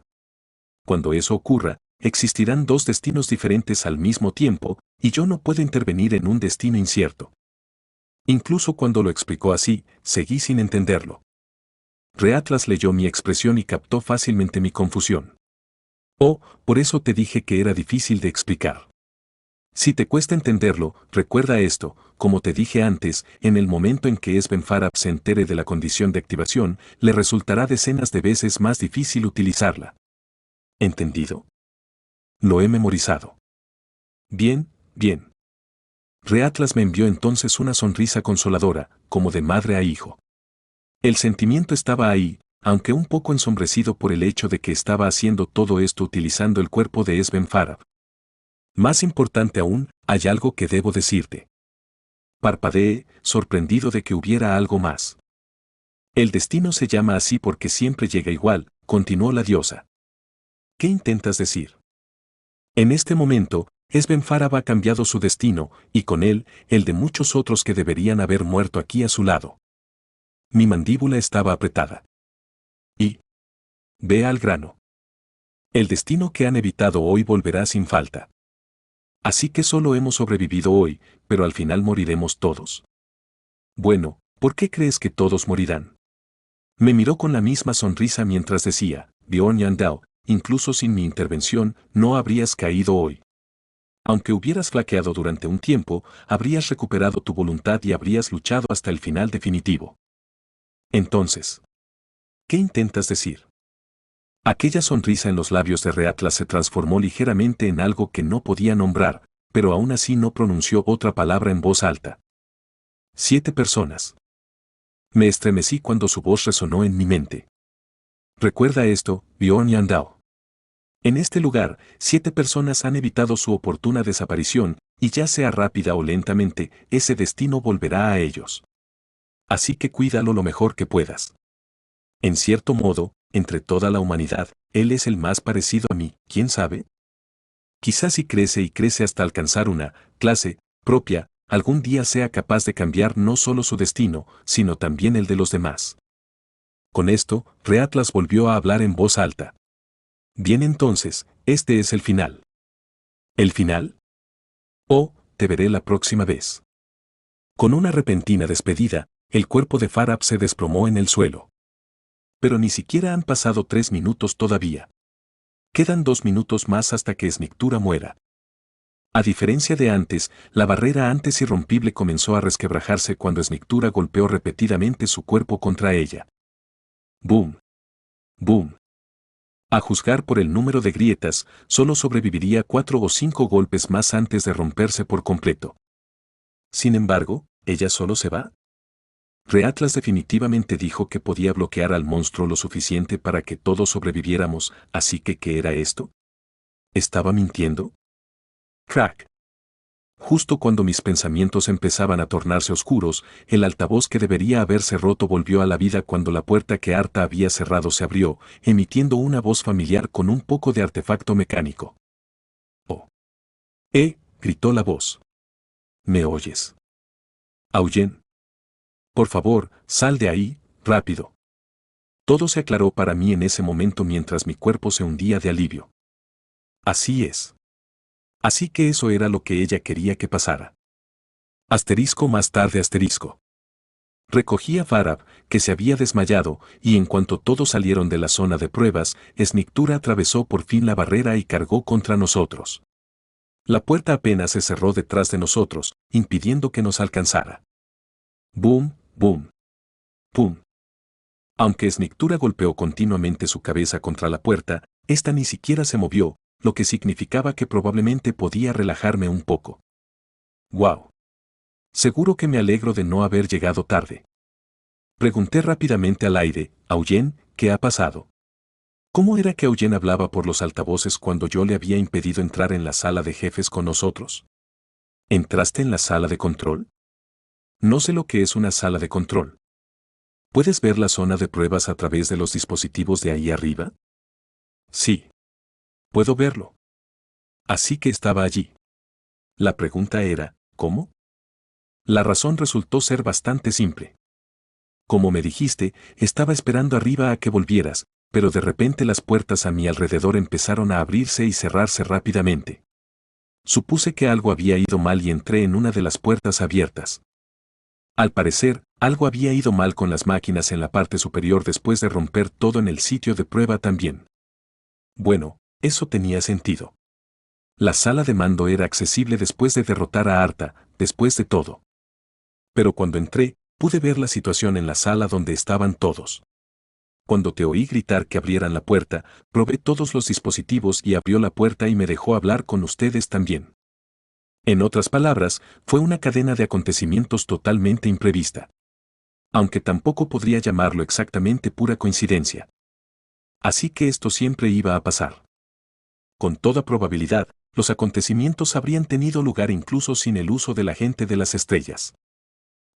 Cuando eso ocurra, existirán dos destinos diferentes al mismo tiempo, y yo no puedo intervenir en un destino incierto. Incluso cuando lo explicó así, seguí sin entenderlo. Reatlas leyó mi expresión y captó fácilmente mi confusión. Oh, por eso te dije que era difícil de explicar. Si te cuesta entenderlo, recuerda esto, como te dije antes, en el momento en que Esben Farab se entere de la condición de activación, le resultará decenas de veces más difícil utilizarla. ¿Entendido? Lo he memorizado. Bien, bien. Reatlas me envió entonces una sonrisa consoladora, como de madre a hijo. El sentimiento estaba ahí, aunque un poco ensombrecido por el hecho de que estaba haciendo todo esto utilizando el cuerpo de Esben Farab. Más importante aún, hay algo que debo decirte. Parpadeé, sorprendido de que hubiera algo más. El destino se llama así porque siempre llega igual, continuó la diosa. ¿Qué intentas decir? En este momento, Esben Farab ha cambiado su destino, y con él, el de muchos otros que deberían haber muerto aquí a su lado. Mi mandíbula estaba apretada. Y, ve al grano. El destino que han evitado hoy volverá sin falta. Así que solo hemos sobrevivido hoy, pero al final moriremos todos. Bueno, ¿por qué crees que todos morirán? Me miró con la misma sonrisa mientras decía, Bjorn Yandel, incluso sin mi intervención, no habrías caído hoy. Aunque hubieras flaqueado durante un tiempo, habrías recuperado tu voluntad y habrías luchado hasta el final definitivo. Entonces, ¿qué intentas decir? Aquella sonrisa en los labios de Reatlas se transformó ligeramente en algo que no podía nombrar, pero aún así no pronunció otra palabra en voz alta. 7 personas. Me estremecí cuando su voz resonó en mi mente. Recuerda esto, Bjorn Yandao. En este lugar, 7 personas han evitado su oportuna desaparición, y ya sea rápida o lentamente, ese destino volverá a ellos. Así que cuídalo lo mejor que puedas. En cierto modo, entre toda la humanidad, él es el más parecido a mí, ¿quién sabe? Quizás si crece y crece hasta alcanzar una clase propia, algún día sea capaz de cambiar no solo su destino, sino también el de los demás. Con esto, Reatlas volvió a hablar en voz alta. Bien entonces, este es el final. ¿El final? Oh, te veré la próxima vez. Con una repentina despedida, el cuerpo de Farab se desplomó en el suelo. Pero ni siquiera han pasado 3 minutos todavía. Quedan 2 minutos más hasta que Snictura muera. A diferencia de antes, la barrera antes irrompible comenzó a resquebrajarse cuando Snictura golpeó repetidamente su cuerpo contra ella. ¡Boom! ¡Boom! A juzgar por el número de grietas, solo sobreviviría 4 o 5 golpes más antes de romperse por completo. Sin embargo, ¿ella solo se va? Reatlas definitivamente dijo que podía bloquear al monstruo lo suficiente para que todos sobreviviéramos, así que ¿qué era esto? ¿Estaba mintiendo? Crack. Justo cuando mis pensamientos empezaban a tornarse oscuros, el altavoz que debería haberse roto volvió a la vida cuando la puerta que Arta había cerrado se abrió, emitiendo una voz familiar con un poco de artefacto mecánico. ¡Oh! Gritó la voz. ¿Me oyes? Auyen. Por favor, sal de ahí, rápido. Todo se aclaró para mí en ese momento mientras mi cuerpo se hundía de alivio. Así es. Así que eso era lo que ella quería que pasara. Asterisco más tarde asterisco. Recogí a Farab, que se había desmayado, y en cuanto todos salieron de la zona de pruebas, Snictura atravesó por fin la barrera y cargó contra nosotros. La puerta apenas se cerró detrás de nosotros, impidiendo que nos alcanzara. Boom, boom, boom. Aunque Snictura golpeó continuamente su cabeza contra la puerta, esta ni siquiera se movió, lo que significaba que probablemente podía relajarme un poco. ¡Wow! Seguro que me alegro de no haber llegado tarde. Pregunté rápidamente al aire, Auyen, ¿qué ha pasado? ¿Cómo era que Auyen hablaba por los altavoces cuando yo le había impedido entrar en la sala de jefes con nosotros? ¿Entraste en la sala de control? No sé lo que es una sala de control. ¿Puedes ver la zona de pruebas a través de los dispositivos de ahí arriba? Sí. Puedo verlo. Así que estaba allí. La pregunta era, ¿cómo? La razón resultó ser bastante simple. Como me dijiste, estaba esperando arriba a que volvieras, pero de repente las puertas a mi alrededor empezaron a abrirse y cerrarse rápidamente. Supuse que algo había ido mal y entré en una de las puertas abiertas. Al parecer, algo había ido mal con las máquinas en la parte superior después de romper todo en el sitio de prueba también. Bueno, eso tenía sentido. La sala de mando era accesible después de derrotar a Arta, después de todo. Pero cuando entré, pude ver la situación en la sala donde estaban todos. Cuando te oí gritar que abrieran la puerta, probé todos los dispositivos y abrió la puerta y me dejó hablar con ustedes también. En otras palabras, fue una cadena de acontecimientos totalmente imprevista. Aunque tampoco podría llamarlo exactamente pura coincidencia. Así que esto siempre iba a pasar. Con toda probabilidad, los acontecimientos habrían tenido lugar incluso sin el uso del agente de las estrellas.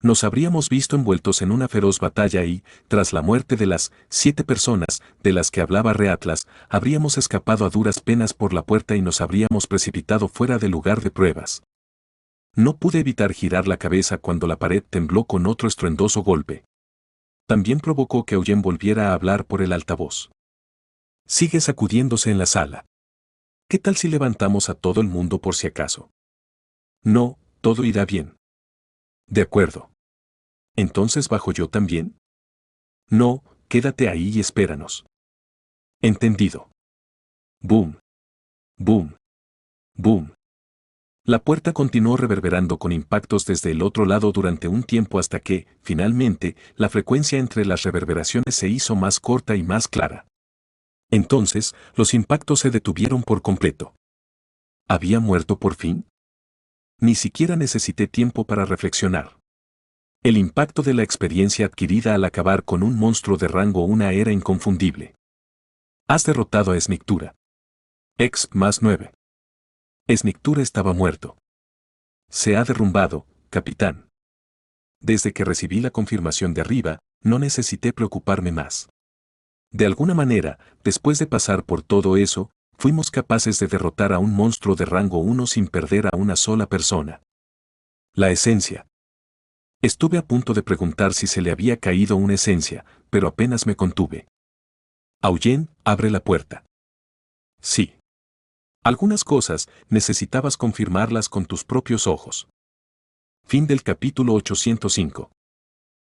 Nos habríamos visto envueltos en una feroz batalla y, tras la muerte de las 7 personas de las que hablaba Reatlas, habríamos escapado a duras penas por la puerta y nos habríamos precipitado fuera del lugar de pruebas. No pude evitar girar la cabeza cuando la pared tembló con otro estruendoso golpe. También provocó que Eugene volviera a hablar por el altavoz. Sigue sacudiéndose en la sala. ¿Qué tal si levantamos a todo el mundo por si acaso? No, todo irá bien. De acuerdo. ¿Entonces bajo yo también? No, quédate ahí y espéranos. Entendido. Boom. Boom. Boom. La puerta continuó reverberando con impactos desde el otro lado durante un tiempo hasta que, finalmente, la frecuencia entre las reverberaciones se hizo más corta y más clara. Entonces, los impactos se detuvieron por completo. ¿Había muerto por fin? Ni siquiera necesité tiempo para reflexionar. El impacto de la experiencia adquirida al acabar con un monstruo de rango 1 era inconfundible. Has derrotado a Snictura. X+9. Snictura estaba muerto. Se ha derrumbado, capitán. Desde que recibí la confirmación de arriba, no necesité preocuparme más. De alguna manera, después de pasar por todo eso, fuimos capaces de derrotar a un monstruo de rango 1 sin perder a una sola persona. La esencia. Estuve a punto de preguntar si se le había caído una esencia, pero apenas me contuve. Eugene, abre la puerta. Sí. Algunas cosas necesitabas confirmarlas con tus propios ojos. Fin del capítulo 805.